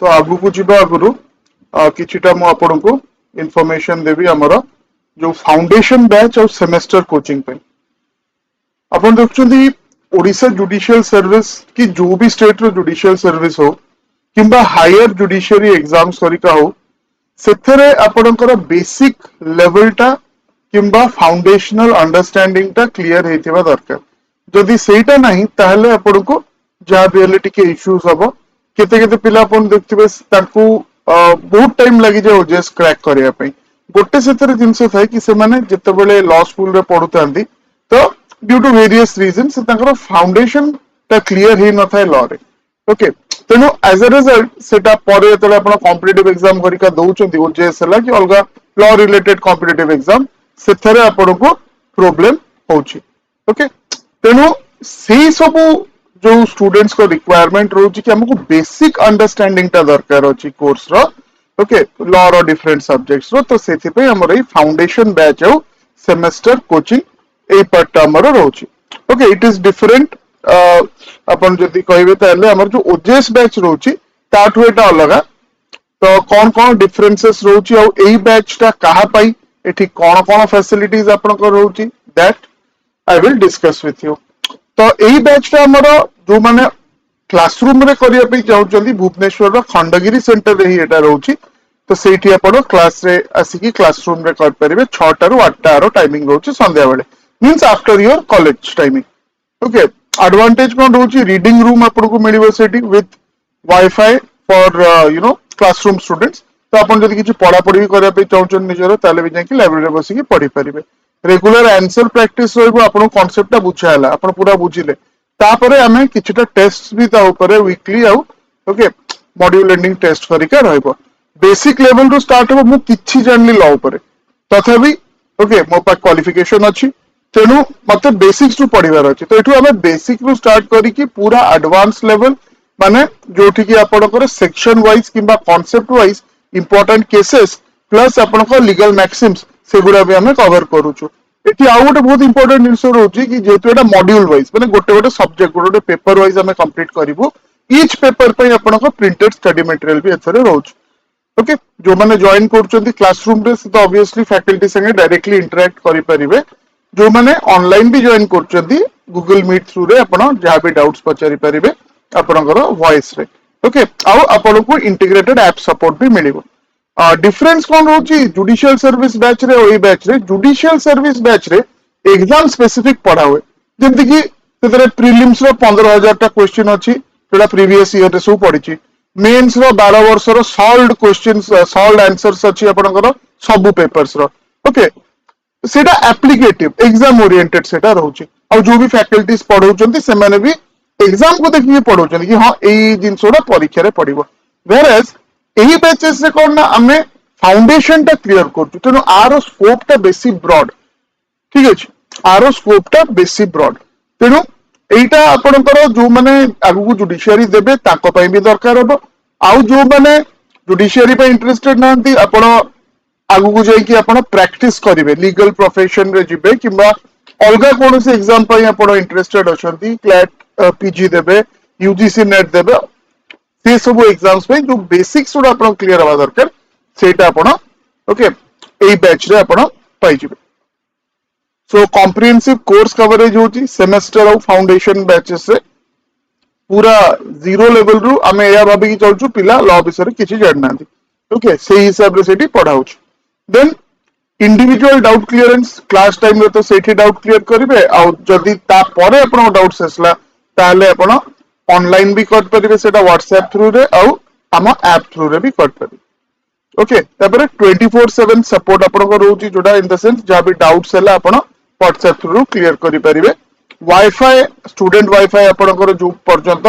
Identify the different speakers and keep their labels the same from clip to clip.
Speaker 1: तो आगु को जीवा आगुरु किछिटा मु आपनको इन्फॉर्मेशन देवी हमर जो फाउंडेशन बैच और सेमेस्टर कोचिंग पे अपन देखुछंदी ओडिशा जुडिशियल सर्विस की जो भी स्टेट रो जुडिशियल सर्विस हो किंबा हायर जुडिशियरी एग्जाम्स करिका हो सेथरे आपनकर बेसिक लेवल टा किंबा फाउंडेशनल अंडरस्टैंडिंग टा क्लियर हेतिबा दरकार जदि सेटा नहीं ताहले आपनको जहाँ भी हेले टिके इश्यूज हबो केते केते पिला अपन देखथिबे ताकू बहुत टाइम लागि जाय ओजेएस क्रैक करिया पई गोटे सेथरे जिंस थाय कि से माने जते बेले लॉ स्कूल रे पढुतांती तो ड्यू टू वेरियस रीजंस ताकर फाउंडेशन ता क्लियर ही न थाय लॉ रे ओके तेनो एज अ रिजल्ट सेटा परे तले आपण कॉम्पिटिटिव एग्जाम करिका दउचंती ओजेएस हला कि अलगा लॉ रिलेटेड कॉम्पिटिटिव एग्जाम सेथरे आपनको प्रॉब्लम होची ओके तेनो सेही सब जो स्टूडेंट्स को रिक्वायरमेंट रोची कि हमको बेसिक अंडरस्टैंडिंग ता दरकार अछि कोर्स रो ओके लॉ रो डिफरेंट सब्जेक्ट्स रो तो सेथि पे हमर ई फाउंडेशन बैच हो सेमेस्टर कोचिंग ए पार्ट हमर रोची ओके इट इज डिफरेंट अपन जदि कहबे ताले हमर जो ओजेएस बैच रोची ताठो एटा अलगा तो कौन डिफरेंसेस रोची और एई बैच ता कहा पाई एठी कौन फैसिलिटीज आपन को रोची that I will discuss with you तो एई बैच ता हमर जो माने क्लासरूम रे करिया पे चाहउचंदी भुवनेश्वर रो खंडगिरी सेंटर रे ही एटा रोची तो सेठी आपण क्लास रे आसी क्लासरूम रे कर परिबे 6 टा रु 8 टा रो टाइमिंग रोची संध्या बेले means after your college timing okay advantage कोन रोची रीडिंग रूम आपण को मिलिबो सेठी with WiFi for you know classroom students तो आपण जदि किछि पढा पढी करिया पे चाहउचन निजरो ताले भी जाकी लाइब्रेरी रे बसी के पढी परिबे रेगुलर आंसर प्रैक्टिस रहइबो आपण कांसेप्ट ता बुझायला आपण पूरा बुझिले तापरे हमें किछटा टेस्ट भी ता ऊपर वीकली आउ ओके मॉड्यूल एंडिंग टेस्ट करिका रहइबो बेसिक लेवल रो स्टार्ट हो मु किछि जानली लॉ ऊपर तथापि ओके मो पा क्वालिफिकेशन अछि तेनु मते बेसिक्स टू पढिबार अछि तो एठु हमें बेसिक रू स्टार्ट करी कि पूरा एडवांस लेवल माने जोठी कि आपनकर सेक्शन वाइज किंबा concept wise important cases plus आपनकर लीगल मैक्सिम्स सेगुडा भी हमें कवर करूछु एठी आउ गोटे बहुत इंपोर्टेंट जिंस रहउची कि जेतु एटा मॉड्यूल वाइज माने गोटे गोटे सब्जेक्ट गोटे पेपर वाइज हमें कंप्लीट करिवो ईच पेपर पे आपनकर प्रिंटेड स्टडी मटेरियल भी एथरे रहउची ओके जो माने जॉइन करचंती क्लासरूम रे तो ऑब्वियसली फैकल्टी संगे डायरेक्टली इंटरेक्ट करि परिबे जो माने ऑनलाइन भी जॉइन करचंती गूगल मीट थ्रू रे आपण जहां भी डाउट्स पचारि परिबे आपनकर वॉइस रे ओके आउ आपनको इंटीग्रेटेड ऐप सपोर्ट भी मिलिबो डिफरेंस कौन रोची जुडिशियल सर्विस बैच रे ओई बैच रे जुडिशियल सर्विस बैच रे एग्जाम स्पेसिफिक पढ़ा हुए जेंति कि तेरे प्रीलिम्स रो 15000 टा क्वेश्चन अछि जेटा प्रीवियस ईयर रे सब पढिछि मेंस रो 12 वर्ष रो सॉल्व्ड क्वेश्चंस सॉल्व्ड आंसर्स अछि आपनकर सब पेपर्स रो ओके सेटा एप्लीकेटिव एग्जाम ओरिएंटेड सेटा रहउछि और जो भी फैकल्टीज पढौचंती से माने भी एग्जाम को देखि पढौचंती कि हां एई जिंसोडा परीक्षा रे पढिबो वेरएज एही बैचेस रे कोन ना हमें फाउंडेशन टा क्लियर करछु तेनो आरो स्कोप टा बेसी ब्रॉड ठीक अछि आरो स्कोप टा बेसी ब्रॉड तेनो एटा आपनकर जो माने आगु जुडिशियरी देबे ताको पई भी दरकार हबो आउ जो माने जुडिशियरी पे इंटरेस्टेड नांती आपण आगु को जाई कि आपण प्रैक्टिस करिवे लीगल प्रोफेशन रे जिबे किबा अलगा कोनोसी एग्जाम पई आपण इंटरेस्टेड अछंती क्लैट पीजी देबे यूजीसी नेट देबे से सब एग्जाम्स पे जो बेसिक्स उडा आपण क्लियर हवा दरकार सेटा आपण ओके एई बैच रे आपण पाई जिबे सो कॉम्प्रिहेंसिव कोर्स कवरेज होची सेमेस्टर और फाउंडेशन बैचेस रे पूरा जीरो लेवल रु हमें या भाबी कि चलछु पिला लॉ विषय रे किछि जान नांती ओके सेही हिसाब रे सेठी पढाउछु then individual doubt clearance class time रे तो सेठी डाउट क्लियर करिवे आ जदी ता परे आपण डाउट्स असला ताले आपण ऑनलाइन भी कर परिबे सेटा व्हाट्सएप थ्रू रे आ हम ऐप थ्रू रे भी कर परिबे ओके तापर 24/7 सपोर्ट आपण को रहउची जोडा इन द सेंस जा भी डाउट्स हला आपण व्हाट्सएप थ्रू क्लियर करि परिबे वाईफाई स्टूडेंट वाईफाई आपण को जो पर्यंत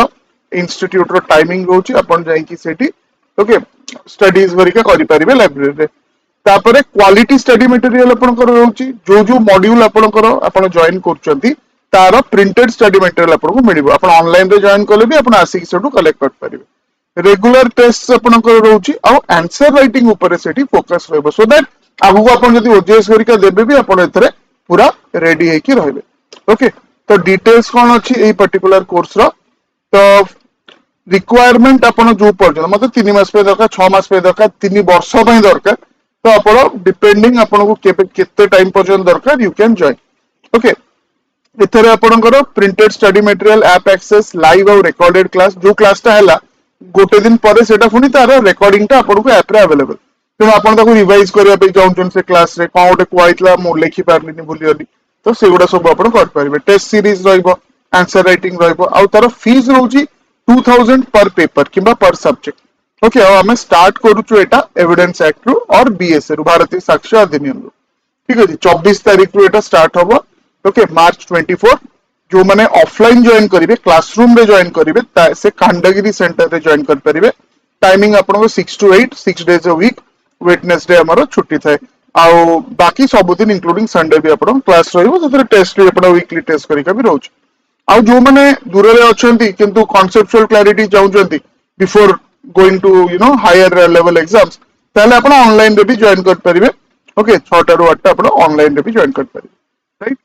Speaker 1: इंस्टीट्यूट रो टाइमिंग रहउची आपण जाई कि सेठी ओके स्टडीज वरिका करि परिबे लाइब्रेरी रे तापर क्वालिटी स्टडी मटेरियल आपण को रहउची जो जो मॉड्यूल आपण को आपण जॉइन करचंती तार प्रिंटेड स्टडी मटेरियल आपको मिलिबो आपण ऑनलाइन रे जॉइन करले भी आपण आसी सेटू कलेक्ट कर परिबे रेगुलर टेस्ट आपण को रहउची आ आंसर राइटिंग ऊपर सेठी फोकस रहबो सो दैट आगु आपण जदी ओजेएस करिका देबे भी आपण एथरे पूरा रेडी हे कि रहबे ओके तो डिटेल्स कोन अछि ए पर्टिकुलर कोर्स रो तो रिक्वायरमेंट आपण जो पर्यंत मते 3 मास पे दरकार 6 मास पे दरकार 3 वर्ष पे दरकार तो आपण डिपेंडिंग आपण को केते टाइम पर्यंत दरकार यू कैन जॉइन ओके एथरे आपणकर printed study material app access live और रिकॉर्डेड क्लास जो क्लासटा हैला गोटे दिन पर सेटा पुनी तार रिकॉर्डिंग टा आपन को ऐप रे अवेलेबल तेणु आपण ताको रिवाइज करिया पे चाहउछन से क्लास रे कोन गोटे कुआइतला मो लेखि पारलिनी भूलियली तो सेगुडा सब आपण कर परिबे टेस्ट सीरीज रहइबो आंसर राइटिंग रहइबो आ तार फीस रहउची 2000 पर पेपर किबा पर सब्जेक्ट ओके अब हमें स्टार्ट करूछु एटा एविडेंस एक्ट रु और बीएसए रु भारतीय साक्ष्य अधिनियम रु ठीक अछि 24 तारिख रु एटा स्टार्ट होबो ओके मार्च 24 जो माने ऑफलाइन जॉइन करिवे क्लासरूम रे जॉइन करिवे से खंडगिरी सेंटर रे जॉइन कर परिवे टाइमिंग आपन 6 to 8 6 days a week Wednesday हमर छुट्टी थाए आउ बाकी सब दिन इंक्लूडिंग संडे भी आपन क्लास रहइबो जतरे टेस्ट भी आपन वीकली टेस्ट करिका भी रहउछ आउ जो माने दूर रे अछंती किंतु कॉन्सेप्चुअल क्लैरिटी चाहउछंती before going to you know higher level exams ताले आपन ऑनलाइन रे भी जॉइन कर परिवे ओके 6 टा रु 8 टा आपन ऑनलाइन रे भी जॉइन कर परिवे राइट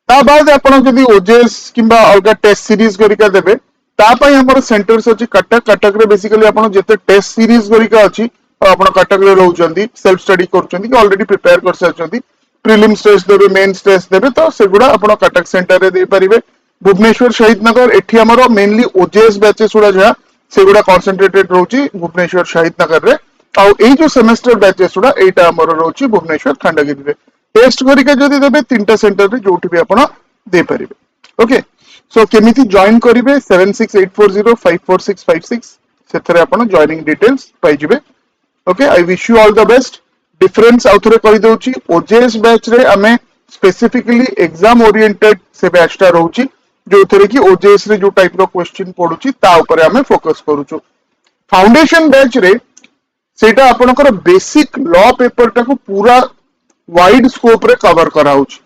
Speaker 1: ता बाद आपण जदि ओजेएस किंबा अलगा टेस्ट सीरीज करिका देबे ता पई हमर सेंटर्स अछि कटक रे बेसिकली आपण जते टेस्ट सीरीज करिका अछि आपण कटक रे रहउचंदी सेल्फ स्टडी करचंदी कि ऑलरेडी प्रिपेयर कर सारचंदी प्रीलिम्स टेस्ट देबे मेंस टेस्ट देबे तो सेगुडा आपण कटक सेंटर रे दे परिबे भुवनेश्वर शहीद नगर एठी हमर मेनली ओजेएस बैचेस उडा जा सेगुडा कंसंट्रेटेड रहउची भुवनेश्वर शहीद नगर रे आउ एई जो सेमेस्टर बैचेस उडा एटा हमर रहउची भुवनेश्वर खंडगिरी रे टेस्ट करिका जदि देबे तीनटा सेंटर रे जोठी भी आपण दे परिबे ओके सो केमिति जॉइन करिवे 7684054656 सेथरे आपण जॉइनिंग डिटेल्स पाइ जिवे okay I wish you all the best difference आउथरे कहि दउची ओजेएस बैच रे हमें स्पेसिफिकली एग्जाम ओरिएंटेड से बैच टा रहउची जो थरे कि ओजेएस रे जो टाइप रो क्वेश्चन पडुची ता ऊपर हमें फोकस करूछु फाउंडेशन बैच रे सेटा आपनकर बेसिक लॉ पेपर टा को पूरा वाइड स्कोप रे कवर कराउची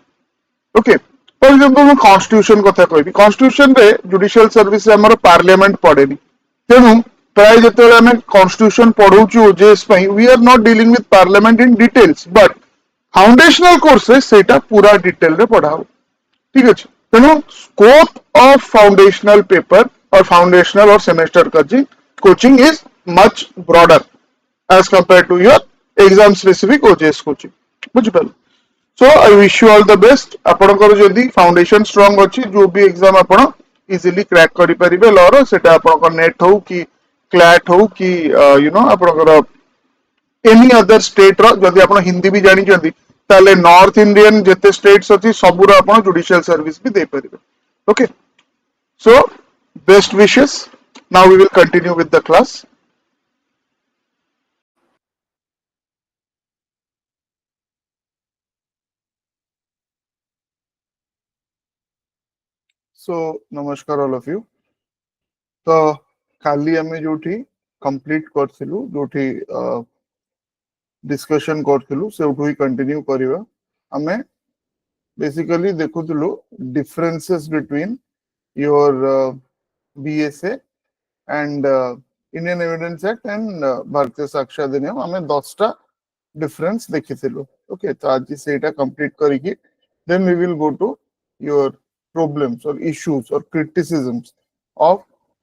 Speaker 1: ओके फॉर एग्जांपल मैं कॉन्स्टिट्यूशन कथा कहबी कॉन्स्टिट्यूशन रे जुडिशियल सर्विस रे हमर पार्लियामेंट पड़ेनी तेनु प्राय जते हमें कॉन्स्टिट्यूशन पढौछु ओजेएस पई we are not dealing with parliament in details but foundational course रे सेटा पूरा डिटेल रे पढाओ ठीक अछि तेनु स्कोप ऑफ फाउंडेशनल पेपर और फाउंडेशनल और semester coaching is much broader as compared to your exam specific OJS coaching बुझिपाल so I wish you all the best आपनकर जदी फाउंडेशन स्ट्रांग अछि जो भी एग्जाम आपण इजीली क्रैक करि परिबे लॉर सेटा आपनकर नेट हो कि क्लैट हो कि यू नो आपनकर एनी अदर स्टेट रो जदी आपण हिंदी भी जानि जंदी ताले नॉर्थ इंडियन जते स्टेट्स अछि सबुरा आपण जुडिशियल सर्विस भी दे परिबे okay so best wishes now we will continue with the class so नमस्कार ऑल ऑफ यू तो काली हमें जोठी कंप्लीट करथिलु जोठी डिस्कशन करथिलु सेउठु ही कंटिन्यू करिवा हमें बेसिकली देखुथिलु differences between your BSA and Indian Evidence Act and Bharatiya Sakshya अधिनियम हमें 10 टा डिफरेंस देखिथिलु ओके तो आज सेटा कंप्लीट करिकि then we will go to your problems or issues or criticisms of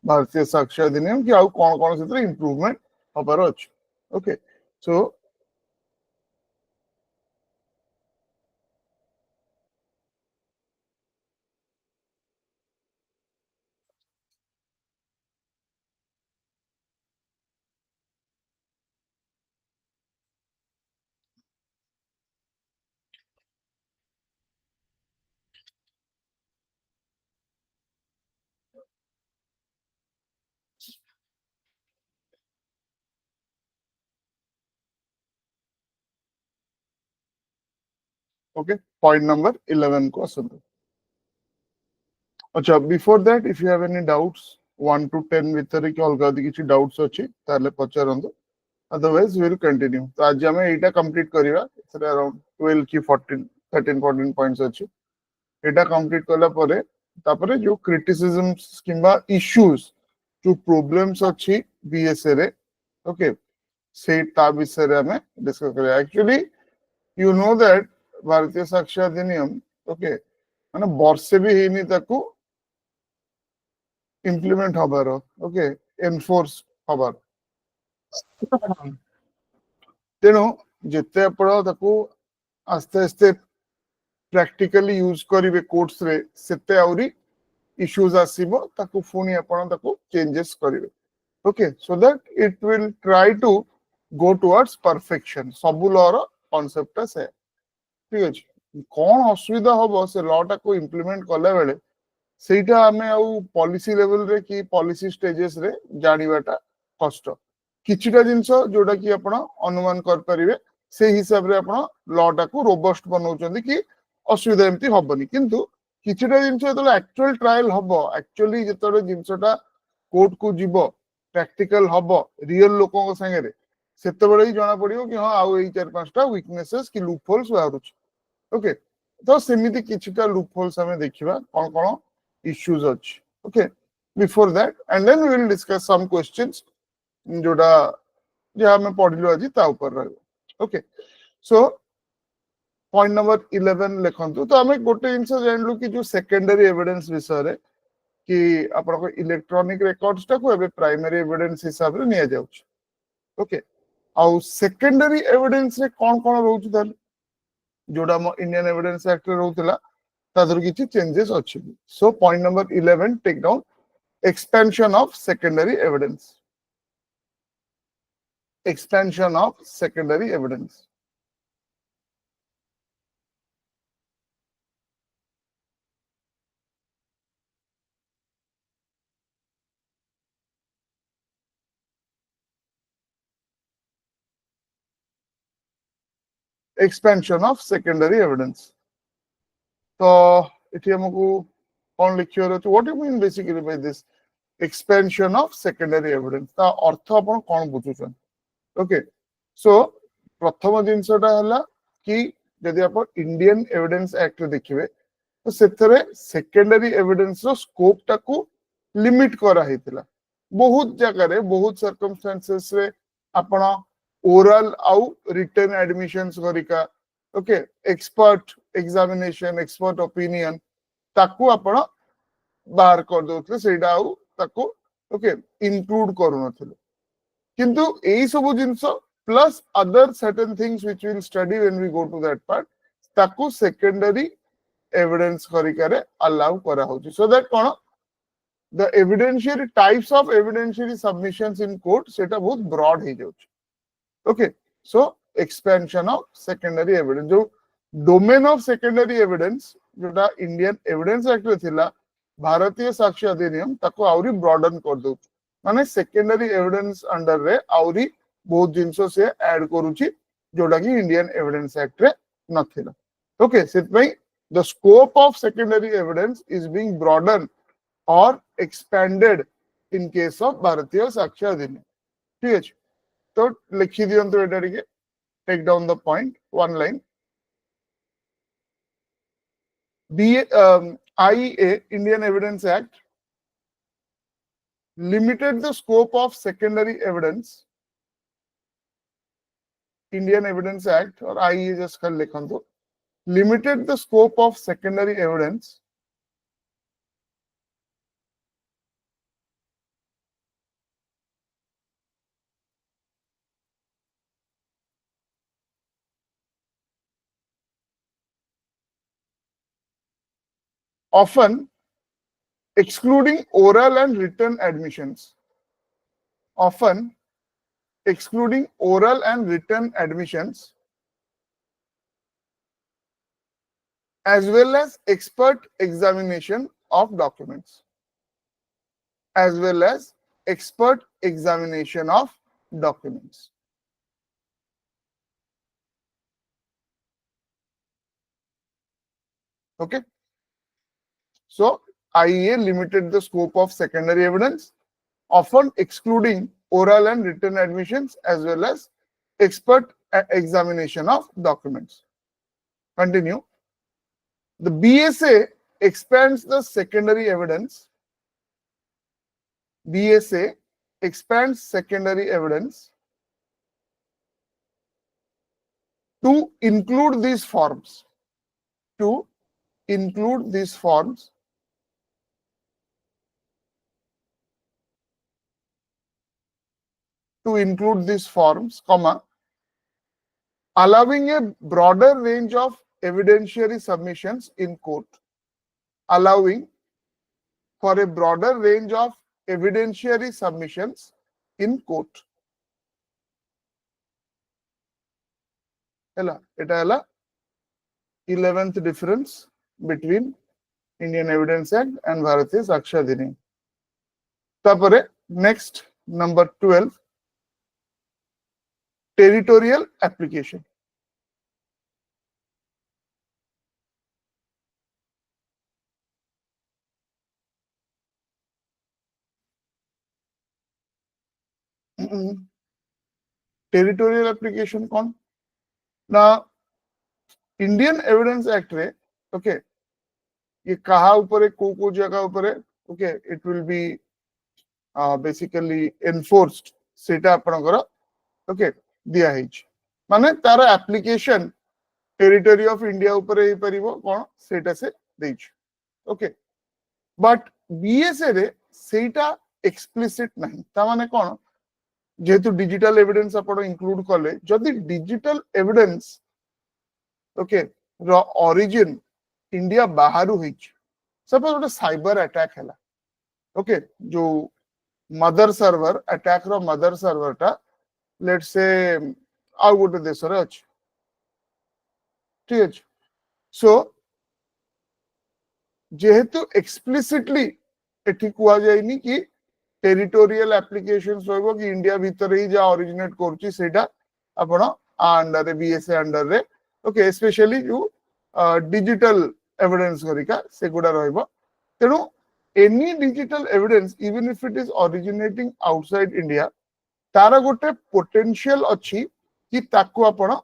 Speaker 1: Bharatiya Sakshya Adhiniyam कि आउ कौन कौन से improvement हबार अछि okay so okay point number 11 को आसंतु अच्छा before that if you have any doubts 1 to 10 भितर कि अलगा किछि डाउट्स अछि ताले पचारंतु अदरवाइज वी विल कंटिन्यू तो आज हमें एटा कंप्लीट करिवा इट्स अराउंड 12 की 14 13 14 पॉइंट्स अछि एटा कंप्लीट करला परे तापरे जो क्रिटिसिजम्स किंबा इश्यूज जो प्रॉब्लम्स अछि बीएसए रे ओके से ता विषय रे हमें डिस्कस करिया एक्चुअली यू नो दैट भारतीय साक्ष्य अधिनियम ओके माने वर्षे भी हेनी ताकू इम्प्लीमेंट हबार ओके एनफोर्स हबार तेणु जिते आपण ताको आस्ते आस्ते प्रैक्टिकली यूज करिवे कोर्ट्स रे सेते आउरी इश्यूज आसीबो ताको फुनी आपण ताको चेंजेस करिवे okay so that it will try to go towards perfection सब लॉ रो कांसेप्ट से ठीक अछि कोन असुविधा होबो से लॉ टा को इंप्लीमेंट कला बेले सेटा आमे आउ पॉलिसी लेवल रे कि पॉलिसी स्टेजेस रे जानिबाटा कष्ट किछिटा जिंस जोटा कि आपण अनुमान कर परिवे से हिसाब रे आपण लॉ टा को रोबस्ट बनाउचंदी कि असुविधा एमती हबनी किंतु किछिटा जिंस जतले एक्चुअल ट्रायल हबो एक्चुअली जतले जिंसटा कोर्ट को जीवो प्रैक्टिकल हबो रियल लोकों को संगे रे सेतेबेले ही जाना पड़ियो कि हां आउ एई चार पांचटा वीकनेसेस कि लूप होल्स बाहरुछ ओके तो सेमिति किछिटा लूप होल्स हमें देखिबा कोन कोन issues अछि okay before that and then we will discuss some questions जोड़ा जे हमें पढ़िलो आज ता ऊपर रहबो ओके सो पॉइंट नंबर 11 लिखंतु तो हमें गोटे जिंस जानलु कि जो सेकेंडरी एविडेंस विषय रे कि आपण को इलेक्ट्रॉनिक रिकॉर्ड्स टा को एबे प्राइमरी एविडेंस हिसाब रे निया जाउछ ओके आउ सेकेंडरी एविडेंस रे कोन कोन रहउछ त जोड़ा मो इंडियन एविडेंस एक्ट रे रहउतला तादर किछि चेंजेस अछि so point number 11 take down expansion of secondary evidence expansion of secondary evidence expansion of secondary evidence तो इठी हमकु कोन लिखियो रहछ what you mean basically by this expansion of secondary evidence ता अर्थ आपण कोन बुझुछन ओके सो प्रथम जिंसटा हला कि यदि आपण इंडियन एविडेंस एक्ट देखिबे तो सेथरे सेकेंडरी एविडेंस रो स्कोप टाकू लिमिट करा हेतिला बहुत जगह रे बहुत सर्कमस्टेंसेस रे आपण ओरल आउ रिटन एडमिशंस करिका okay expert examination expert opinion ताकू आपण बाहर कर दोथले सेटा आउ ताकू ओके इंक्लूड करू नथिले किंतु एई सब जिंस plus other certain things which we will study when we go to that part ताकू सेकेंडरी एविडेंस करिकारे अलाउ करा होची सो दैट कोन the evidentiary types of evidentiary submissions in court सेटा बहुत broad हे जाउछ okay so expansion of secondary evidence जो domain of secondary evidence जोटा इंडियन एविडेंस एक्ट रे थिला भारतीय साक्ष्य अधिनियम ताको आउरी ब्रॉडन कर दउ माने सेकेंडरी एविडेंस अंडर रे आउरी बहुत जिंसो से ऐड करूची जोटा कि इंडियन एविडेंस एक्ट रे नथिला ओके सेट भाई the scope of secondary evidence is being broadened or expanded in case of Bharatiya Sakshya Adhiniyam ठीक है तो लिखि दियंतु एटा टिके take down the point one line IEA Indian Evidence Act limited the scope of secondary evidence Indian Evidence Act or IEA just कर लिखंतु limited the scope of secondary evidence often excluding oral and written admissions often excluding oral and written admissions as well as expert examination of documents as well as expert examination of documents okay so IEA limited the scope of secondary evidence often excluding oral and written admissions as well as expert examination of documents continue the BSA expands the secondary evidence BSA expands secondary evidence to include these forms to include these forms to include these forms, comma, allowing a broader range of evidentiary submissions in court, allowing for a broader range of evidentiary submissions in court. Hela, eta hela 11th difference between Indian Evidence Act and Bharatiya Sakshya Adhiniyam. Tapare next number 12, territorial application. Territorial application कौन? Now Indian Evidence Act रे, okay, ये कहाँ ऊपर है, को जगह ऊपर है, okay, it will be basically enforced, सेटा आपनकर, okay, दिया है माने तार application territory of India ऊपर ही परिवो कौन सेटा से देच, okay, but BSA रे सेटा explicit नहीं, ता माने कौन जेहेतु डिजिटल एविडेंस आपण इंक्लूड कले जदि डिजिटल एविडेंस ओके रो ओरिजिन इंडिया बाहर होई सपोज गोटे साइबर अटैक हैला ओके जो मदर सर्वर अटैक रो मदर सर्वर टा लेट्स से आ गोटे देश रे अछि ठीक अछि सो जेहेतु एक्सप्लिसिटली एठी कुआ जायनी कि टेरिटोरियल एप्लिकेशंस रहबो कि इंडिया भीतर ही जा ओरिजिनेट करछि सेटा आपण अंडर रे बीएसए अंडर रे ओके स्पेशली जो डिजिटल एविडेंस करिका सेगुडा रहबो तेनु any digital evidence even if it is originating outside India तारा गोटे पोटेंशियल अछि कि ताकू आपण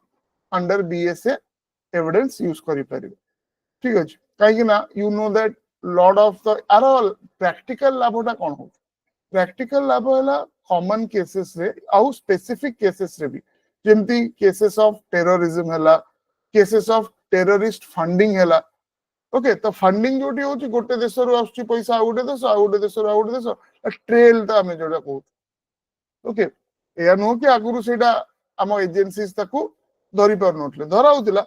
Speaker 1: अंडर बीएसए एविडेंस यूज करि परिबो ठीक अछि काहे कि ना you know that lot of the are practical लाभटा कोन हो प्रैक्टिकल लाभ है कॉमन केसेस रे आउ स्पेसिफिक केसेस रे भी जेमती केसेस ऑफ टेररिज्म हैला केसेस ऑफ टेररिस्ट फंडिंग हैला ओके तो फंडिंग जोटी होची गोटे देश रो आसुची पैसा आ गोटे देश रो आ गोटे देश ट्रेल ता हमें जोटा कहू ओके या नो कि आगुरु सेटा आम एजेंसीज ताकू धरि पार नथले धराउतिला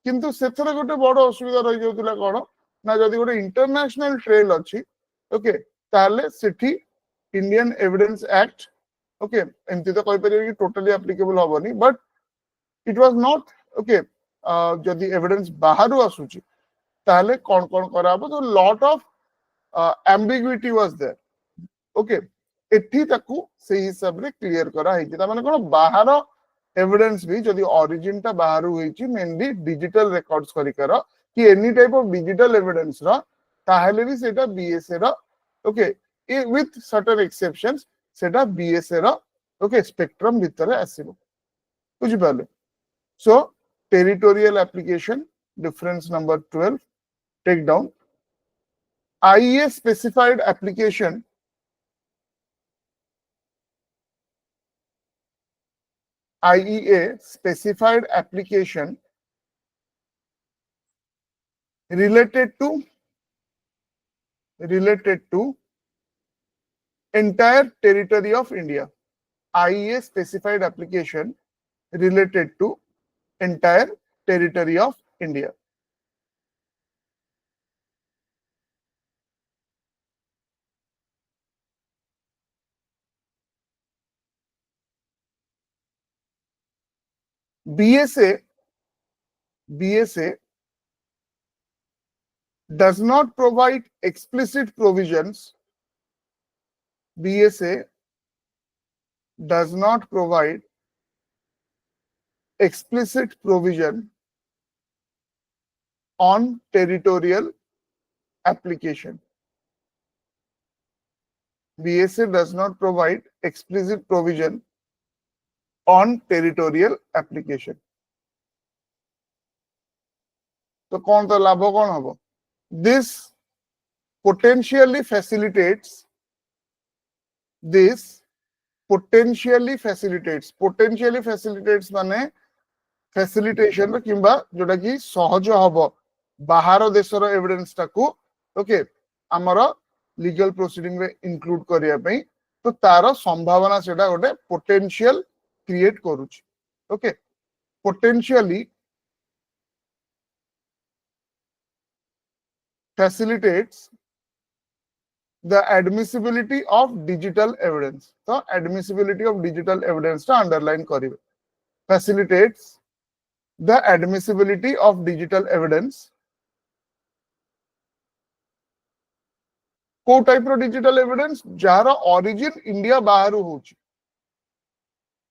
Speaker 1: किंतु सेथरे गोटे बड़ असुविधा रहि जाउतिला कोन ना जदी गोटे इंटरनेशनल ट्रेल अछि ओके ताले सेठी इंडियन एविडेंस एक्ट ओके एमती तो कहि परिबे कि टोटली एप्लीकेबल होबनी but it was not okay जदी एविडेंस बाहरु आसुची ताले कोन कोन कराबो तो lot of ambiguity was there okay एठी ताकू से हिसाब रे क्लियर करा है ता माने कोन बाहर एविडेंस भी जदी ओरिजिन ता बाहरु होईची मेनली डिजिटल रिकॉर्ड्स करिकर कि any type of digital evidence रा ताहेले भी सेटा बीएसए रा ओके with certain exceptions सेटा बीएसए रा ओके स्पेक्ट्रम भीतर आसीबो बुझि पाले so territorial application difference number 12 take down IEA specified application IEA specified application related to entire territory of India. IEA specified application related to entire territory of India. BSA does not provide explicit provisions. BSA does not provide explicit provision on territorial application. BSA does not provide explicit provision on territorial application. तो कौन तो लाभ कौन होगा? This potentially facilitates माने facilitation किंबा जोटा कि सहज हबो बाहर देशर एविडेंस टाकू ओके हमर लीगल प्रोसीडिंग रे इंक्लूड करिया पई तो तार संभावना सेटा गोटे पोटेंशियल क्रिएट करूची okay potentially facilitates the admissibility of digital evidence तो admissibility of digital evidence टा underline करिवे facilitates the admissibility of digital evidence को टाइप रो डिजिटल एविडेंस जार ओरिजिन इंडिया बाहर होची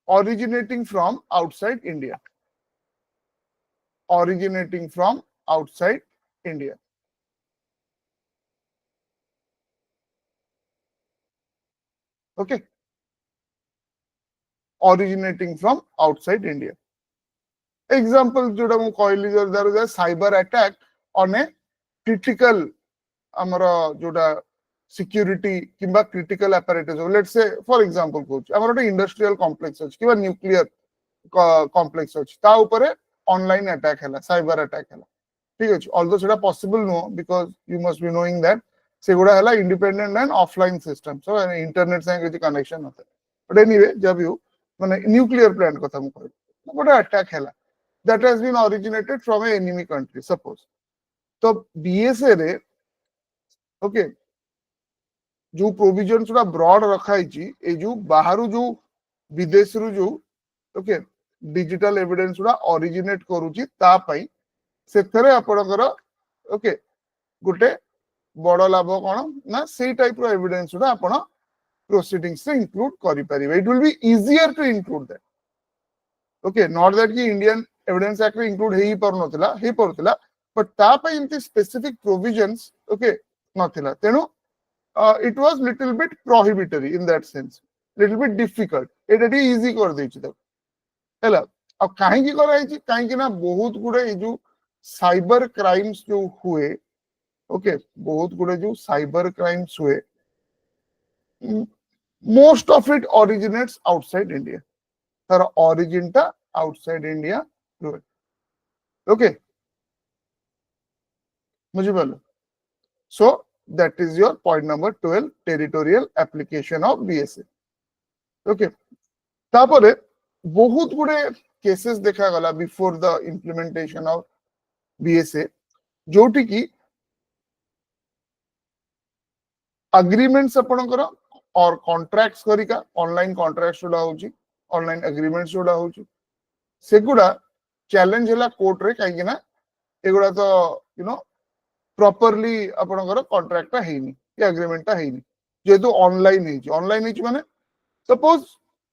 Speaker 1: originating from outside India originating from outside India okay originating from outside India example जोटा मु कहली there is a cyber attack on a critical ଆମର जोटा सिक्यूरिटी किंबा critical apparatus let's say for example कहूँ हमर ଗୋଟେ इंडस्ट्रियल कॉम्प्लेक्स अछि किबा न्यूक्लियर कॉम्प्लेक्स अछि ता ऊपर ऑनलाइन अटैक हैला साइबर अटैक हैला ठीक अछि ऑल्दो सेटा possible no because you must be knowing that से गुडा हैला independent and offline system so internet से किछि कनेक्शन होता बट एनीवे जब यू माने न्यूक्लियर प्लांट कथा मु कहै गोटे अटैक हैला that has been originated from a enemy country suppose तो बीएसए रे ओके जो प्रोविजन गुड़ा ब्रॉड रखाई ए जो बाहर जो विदेश रु जो ओके डिजिटल एविडेंस गुड़ा ओरिजिनेट करूची ता पई सेथरे आपनकर ओके गुटे बड़ लाभ कोन ना सेई टाइप रो एविडेंस गुड़ा आपण प्रोसीडिंग्स से इंक्लूड करि परिबे it will be easier to include that okay not that कि इंडियन एविडेंस एक्ट रे इंक्लूड हेई परतला बट ता पई इनती स्पेसिफिक प्रोविजंस ओके नथिला तेनु it was little bit prohibitory in that sense little bit difficult Etah T easy कर देछि त हैला अब काहे की कराई छी काहे की ना बहुत गुडे ए जो साइबर क्राइम्स जो हुए ओके बहुत गुडे जो साइबर क्राइम्स हुए most of it originates outside India तार ओरिजिन टा आउटसाइड इंडिया हुए ओके मुझे बोलो so that is your point number 12 territorial application of BSA okay तापरे बहुत गुडे केसेस देखा गला before the implementation of BSA जोटी की अग्रीमेंट्स आपनकर और कॉन्ट्रैक्ट्स करिका ऑनलाइन कॉन्ट्रैक्ट्स जोडा होची ऑनलाइन एग्रीमेंट्स जोडा होची सेगुडा चैलेंज हला कोर्ट रे काहे ना एगुडा तो यू नो प्रॉपर्ली आपनकर कॉन्ट्रैक्ट हेनी या एग्रीमेंट हेनी जेतु ऑनलाइन हेची माने सपोज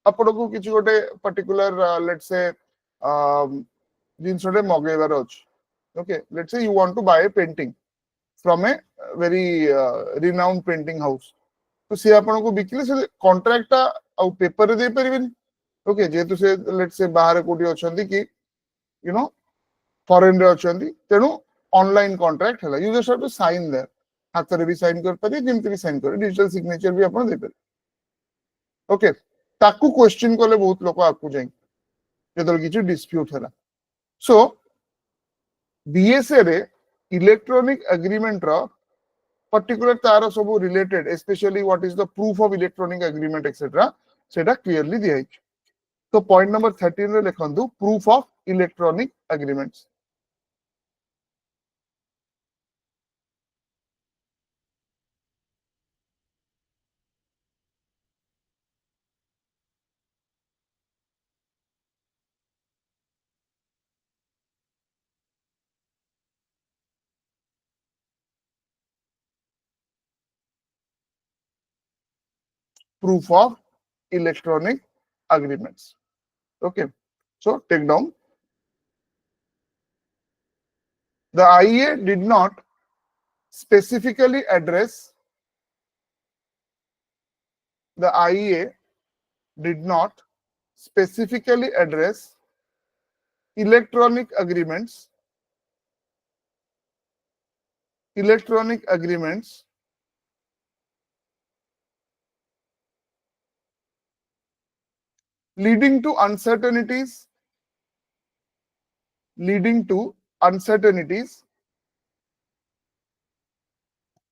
Speaker 1: आपण को किछि गोटे पर्टिकुलर लेट्स से जिनसडे मगेबार अछि okay let's say you want to buy a painting from a very renowned painting house तो से आपण को बिकले से कॉन्ट्रैक्ट आ पेपर दे परिबिन ओके जेतु से लेट्स से बाहर कोठी अछंती कि यू नो फॉरेन रे अछंती तेनु ऑनलाइन कॉन्ट्रैक्ट हला you just have to sign there हाथ रे भी साइन कर पारे जेमति भी साइन कर डिजिटल सिग्नेचर भी आपण दे पारे ओके ताकू क्वेश्चन कले बहुत लोक आकू जाई जेतल किछि डिस्प्यूट हला सो बीएसए रे इलेक्ट्रॉनिक एग्रीमेंट रो पर्टिकुलर तार सब related specially what is the proof of electronic agreement etcetera सेटा क्लियरली दिया है तो पॉइंट नंबर 13 रे लिखंतु proof of electronic agreements proof of electronic agreements. Okay, so take down. The IEA did not specifically address the IEA did not specifically address electronic agreements leading to uncertainties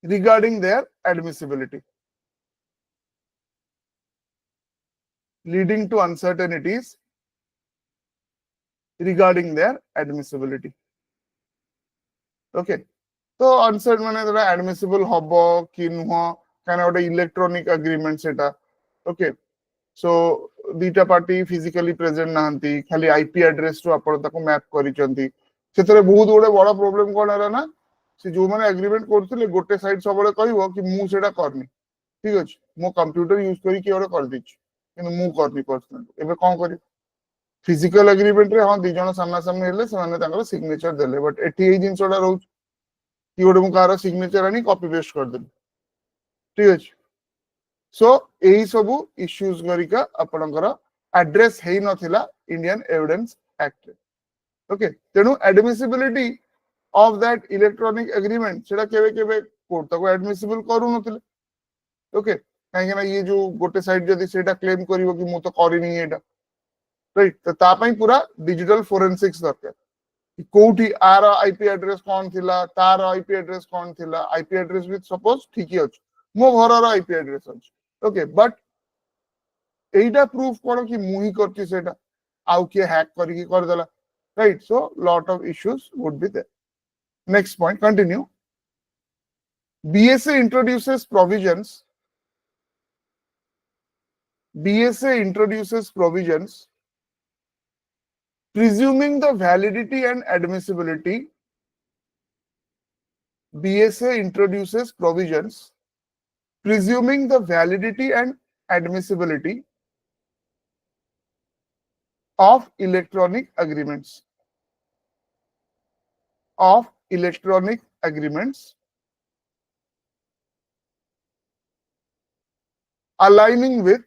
Speaker 1: regarding their admissibility. leading to uncertainties regarding their admissibility. Okay, तो अनसर्ट माने थोड़ा admissible हबो कि नुह काना गोटे electronic agreement सेटा okay so दीटा पार्टी फिजिकली प्रेजेंट नाहंती खाली आईपी एड्रेस रो आपण ताको मैप करिसंती सेतरे बहुत गोटे बड़ प्रॉब्लम कोन हला ना से जो माने एग्रीमेंट करथिले गोटे साइड सबले कहबो कि मु सेटा करनी ठीक अछि मो कंप्यूटर यूज करी कि ओरे कर दिछि किन मु करनी पर्सनल एबे कोन करी फिजिकल एग्रीमेंट रे हां दी जण सामना सामने हेले से माने ताकर सिग्नेचर देले बट एटी ए जिंसोडा रहउ कि गोटे मु कार सिग्नेचर आनी कॉपी पेस्ट कर देली ठीक अछि सो एही सबु इश्यूज गरिका आपनकर एड्रेस हेई नथिला इंडियन एविडेंस एक्ट ओके तेनु admissibility of that electronic agreement सेटा केबे केबे कोर्ट ताको एडमिसिबल करू नथिले ओके काहे ना ये जो गोटे साइड जदी सेटा क्लेम करिवो कि मु तो करिनी एटा राइट तो ता पई पूरा डिजिटल फोरेंसिक्स दरकार कोठी आर आईपी एड्रेस कौन थिला तार आईपी एड्रेस कौन थिला आईपी एड्रेस विथ सपोज ठीक ही अछि मो घर रो आईपी एड्रेस अछि ओके बट एटा प्रूफ कोन कि मु ही करछि सेटा आउ के हैक करिकि कर देला right so lot of issues would be there next point continue BSA introduces provisions presuming the validity and admissibility. BSA introduces provisions presuming the validity and admissibility of electronic agreements aligning with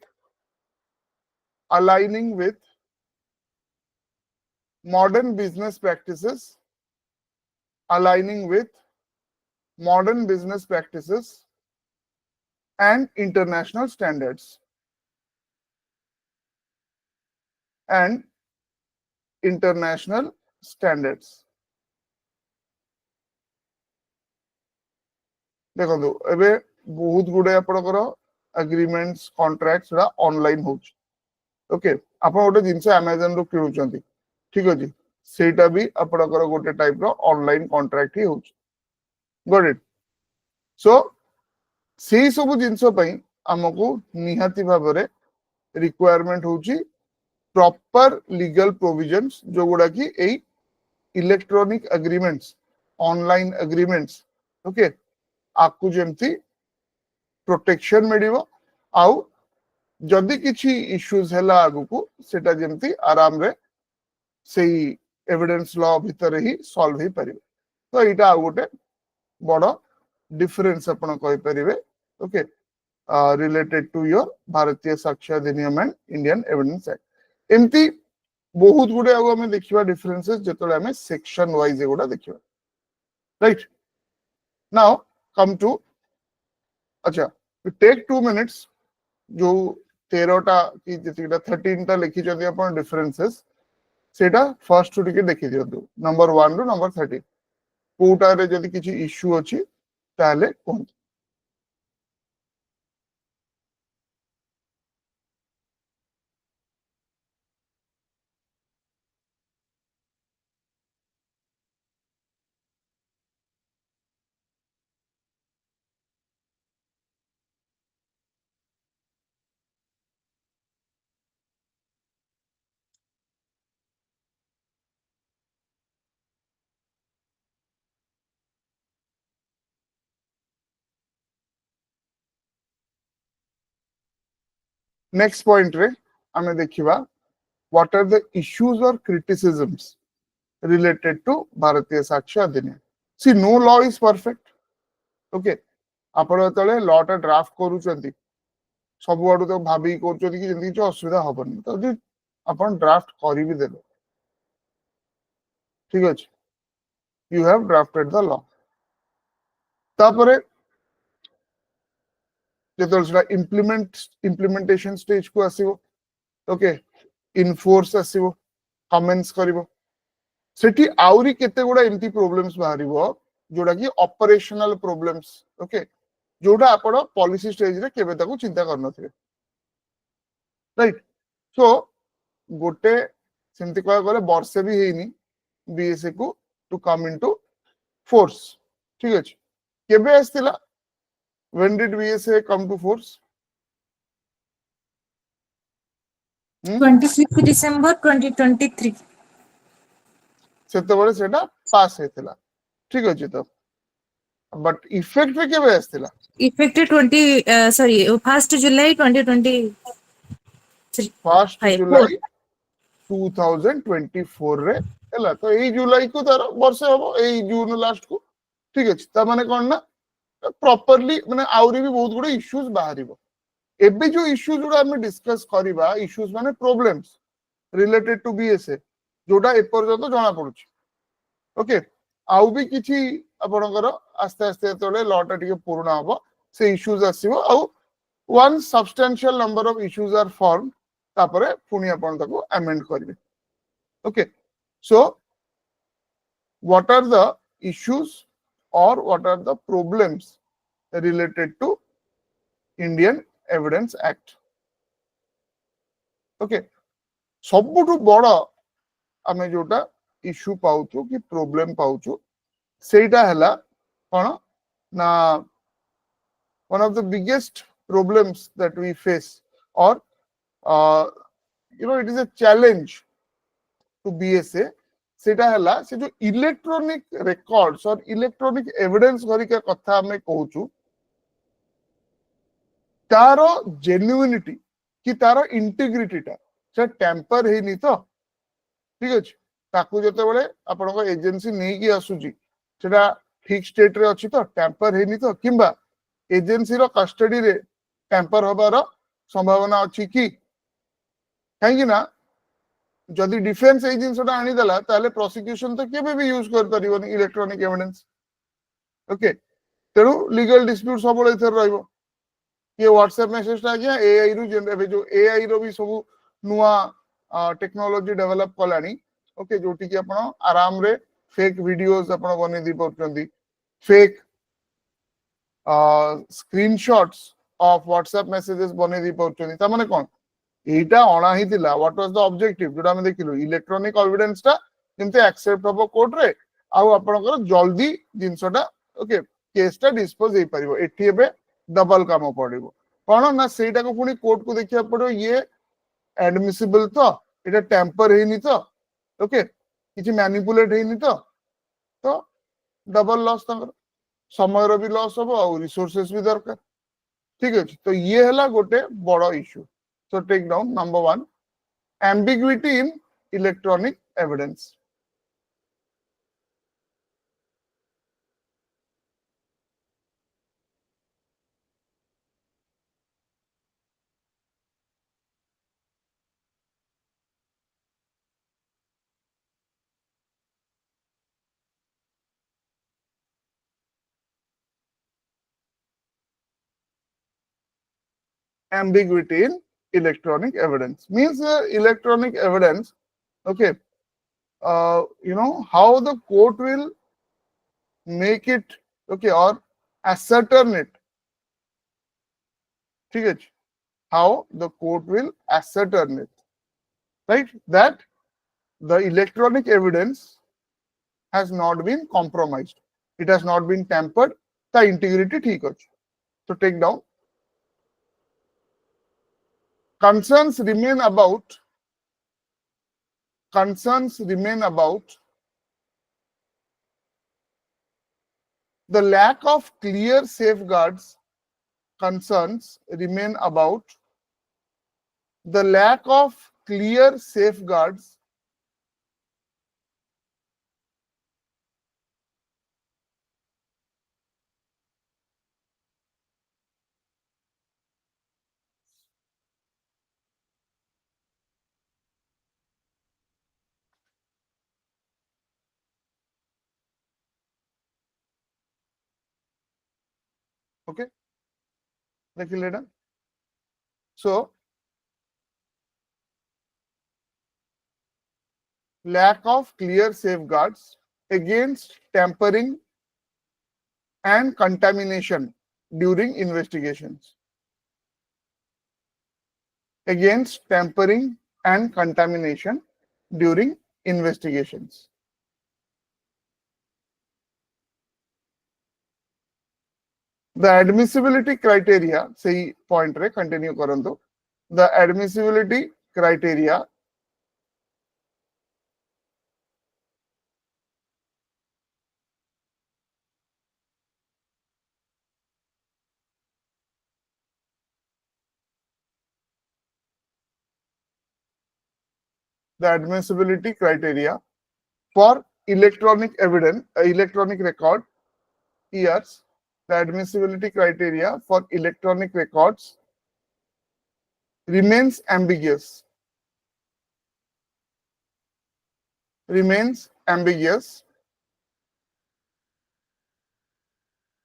Speaker 1: modern business practices and international standards देखो एबे बहुत गुडे आपनकर agreements contracts रा online होछ okay आपण गोटे जिंस Amazon रो किनुचंती ठीक अछि सेटा भी आपनकर गोटे टाइप रो ऑनलाइन कॉन्ट्रैक्ट ही होछ गॉट इट सो सेही सब जिंस पई हमकु निहाती भाबरे रिक्वायरमेंट होची प्रॉपर लीगल प्रोविजंस जो गुडा की एई electronic agreements online agreements okay आपको जेमती प्रोटेक्शन मिलिबो आउ जदि किछि इश्यूज हैला आगु को सेटा जेमती आराम रे सेही एविडेंस लॉ भीतर ही सॉल्व ही परिबे तो एटा आ गोटे बड़ डिफरेंस आपण कहि परिबे ओके रिलेटेड टू योर भारतीय साक्ष्य अधिनियम एंड इंडियन एविडेंस एक्ट एमती बहुत गुडे आगु हमें देखिबा डिफरेंसेस जेतले हमें सेक्शन वाइज एगुडा देखिबा राइट नाउ कम टू अच्छा टेक 2 मिनिट्स जो 13टा कि जेतिटा 13टा लिखि जदि अपन डिफरेंसेस सेटा फर्स्ट टू टिके देखि दियौ नंबर 1 रो नंबर 13 कोटा रे जदि किछि इश्यू अछि ताले कोन नेक्स्ट पॉइंट रे हमें देखिबा व्हाट आर द इश्यूज और criticisms related to Bharatiya Sakshya Adhiniyam. See, no law is perfect. Okay. आपण तले लॉ टा ड्राफ्ट करूचंती सब आडू तो भाबी करचोती कि जल्दी जो असुविधा हबनी तो जे आपण ड्राफ्ट करी भी देलो ठीक अछि you have drafted the law तापरे जेतल सेटा इम्प्लीमेंटेशन स्टेज को आसीबो ओके इनफोर्स आसीबो कमेंट्स करिवो सेठी आउरी केते गुडा एमती प्रॉब्लम्स बाहरिबो जोडा कि ऑपरेशनल प्रॉब्लम्स ओके जोडा आपण पॉलिसी स्टेज रे केबे ताको चिंता करनथिबे राइट सो गोटे सेमती कह गले वर्षे भी हेनी बीएसए को टू कम इनटू फोर्स ठीक अछि केबे आस्तिला when did BSA come to force
Speaker 2: 25th December 2023
Speaker 1: सेते बळे सेटा पास हेतिला ठीक अछि तो बट इफेक्ट पे केबे आस्तिला
Speaker 2: effective 1st July 2023
Speaker 1: 1st
Speaker 2: Five, four.
Speaker 1: जुलाई 2024 रे हला तो एई जुलाई को तार वर्ष हबो एई जून लास्ट को ठीक अछि ता माने कोन ना प्रॉपर्ली माने आउरी भी बहुत गुडे इश्यूज बाहरिबो एबे जो इश्यूज गुडा हम डिस्कस करिबा इश्यूज माने प्रॉब्लम्स रिलेटेड टू बीएसए जोटा ए पर्यंत जणा पडुछि ओके आउ भी किछि आपनकर आस्ते आस्ते तोले लॉटा टिके पूर्ण हबो से इश्यूज आसीबो आउ one substantial number of issues are form तापरे पुनी आपन ताको अमेंड करिवे okay so what are the issues और what are the problems related to Indian Evidence Act okay सबुठु बड़ आमे जोटा इश्यू पाउछु कि प्रॉब्लम पाउछु सेटा हला कोन ना one of the biggest problems that we face or it is a challenge to BSA सेटा हला से जो इलेक्ट्रॉनिक रिकॉर्ड्स और इलेक्ट्रॉनिक एविडेंस करिका कथा हमें कहूछु तारो जेन्युइनिटी कि तारो इंटीग्रिटी ता से टेम्पर हेनी तो ठीक अछि ताकू जते बेले आपन को एजेंसी नै कि आसुची सेटा ठीक स्टेट रे अछि तो टेम्पर हेनी तो किंबा एजेंसी रो कस्टडी रे टेम्पर होबार संभावना अछि कि काहे ना जदि डिफेंस ए जिनसटा आनी देला ताले प्रोसिक्यूशन तो केबे भी यूज कर परिबोनी इलेक्ट्रॉनिक एविडेंस ओके तेनु लीगल डिस्प्यूट सब इथर रहइबो ये व्हाट्सएप मैसेज टा गया एआई रु जेन जो एआई रो भी सब नुआ टेक्नोलॉजी डेवलप कलानी ओके जोटी कि आपण आराम रे फेक वीडियोस आपण बने दी परचंदी fake screenshots of WhatsApp messages बने दी परचंदी ता माने कोन एटा अणा ही थिला व्हाट वाज द ऑब्जेक्टिव जोटा हम देखिलु इलेक्ट्रॉनिक एविडेंस टा जेमते एक्सेप्ट हबो कोर्ट रे आ आपनकर जल्दी जिंसटा ओके केस टा डिस्पोज हे परिबो एठी एबे डबल काम पड़िबो कोन ना सेटा को पुनी कोर्ट को देखिया पड़ो ये एडमिसिबल तो एटा टेम्पर हेनी तो ओके किछि मैनिपुलेट हेनी तो डबल लॉस तंगर समय रो भी लॉस हबो आ रिसोर्सेस भी दरकार ठीक अछि तो ये हला गोटे बड़ issue so take down number 1 ambiguity in electronic evidence ambiguity in electronic evidence means electronic evidence okay how the court will make it okay or ascertain it ठीक है how the court will ascertain it right that the electronic evidence has not been compromised it has not been tampered the integrity ठीक है so take down concerns remain about the lack of clear safeguards concerns remain about the lack of clear safeguards okay देखिए लेना so lack of clear safeguards against tampering and contamination during investigations against tampering and contamination during investigations. The admissibility criteria, say point re continue karantu. The admissibility criteria for electronic evidence, electronic record, years, the admissibility criteria for electronic records remains ambiguous.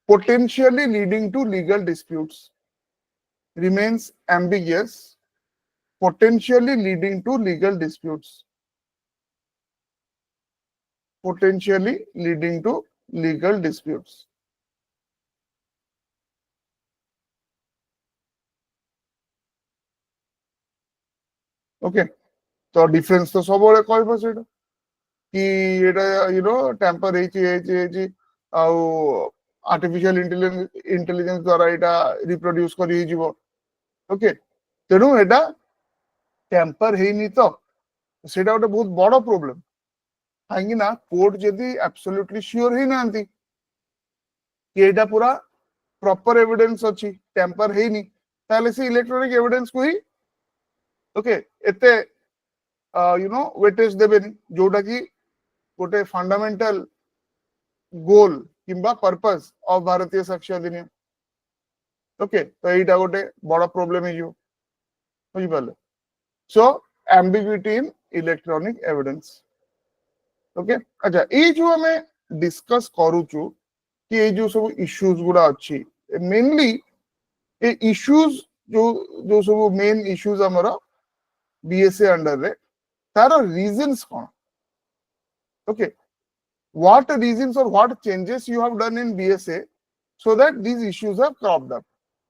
Speaker 1: Potentially leading to legal disputes. Remains ambiguous, potentially leading to legal disputes. Potentially leading to legal disputes. Okay, so difference तो सबोले कहबो सेटा कि एटा you know temper हेची आउ artificial intelligence द्वारा एटा reproduce करी हिजिवो okay तेनु एटा temper हेनी तो सेटा गोटे बहुत बड़ प्रोब्लेम काहेकि ना कोर्ट जदी एब्सोल्युटली श्योर ही नांती कि एटा पूरा प्रॉपर एविडेंस अछि टेम्पर हेनी ताले से इलेक्ट्रॉनिक एविडेंस को ही ओके एते यू नो वेटेज देबेनी जोटा कि गोटे फंडामेंटल गोल किंबा पर्पस ऑफ भारतीय साक्ष्य अधिनियम ओके तो एटा गोटे बड़ प्रॉब्लम हे जो बुझि पाले so ambiguity in electronic evidence okay अच्छा ए जो हमें डिस्कस करूचु कि ए जो सब इश्यूज गुडा अछि मेनली ए इश्यूज जो जो सब मेन इश्यूज हमर बीएसए अंडर रे तार reasons cone okay what reasons or what changes you have done in BSA so that these issues have cropped up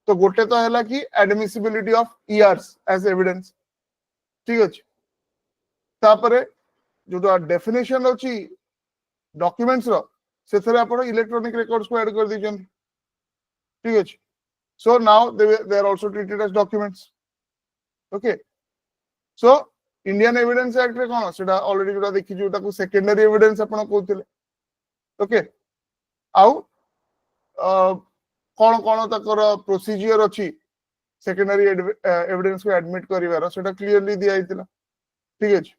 Speaker 1: तो गोटे तो हैला कि admissibility of ERs as evidence ठीक अछि तापरे जो तो डेफिनेशन अछि डॉक्यूमेंट्स रो सेथरे आपण इलेक्ट्रॉनिक रिकॉर्ड्स को ऐड कर दिजन ठीक अछि so now they are also treated as documents okay so Indian Evidence Act रे कोन सेटा ऑलरेडी जोटा देखि जोटा को सेकेंडरी एविडेंस आपण कहउतले ओके आउ कोन कोन तकर प्रोसीजर अछि सेकेंडरी एविडेंस को एडमिट करिवार सेटा क्लियरली दिया आइतिला ठीक अछि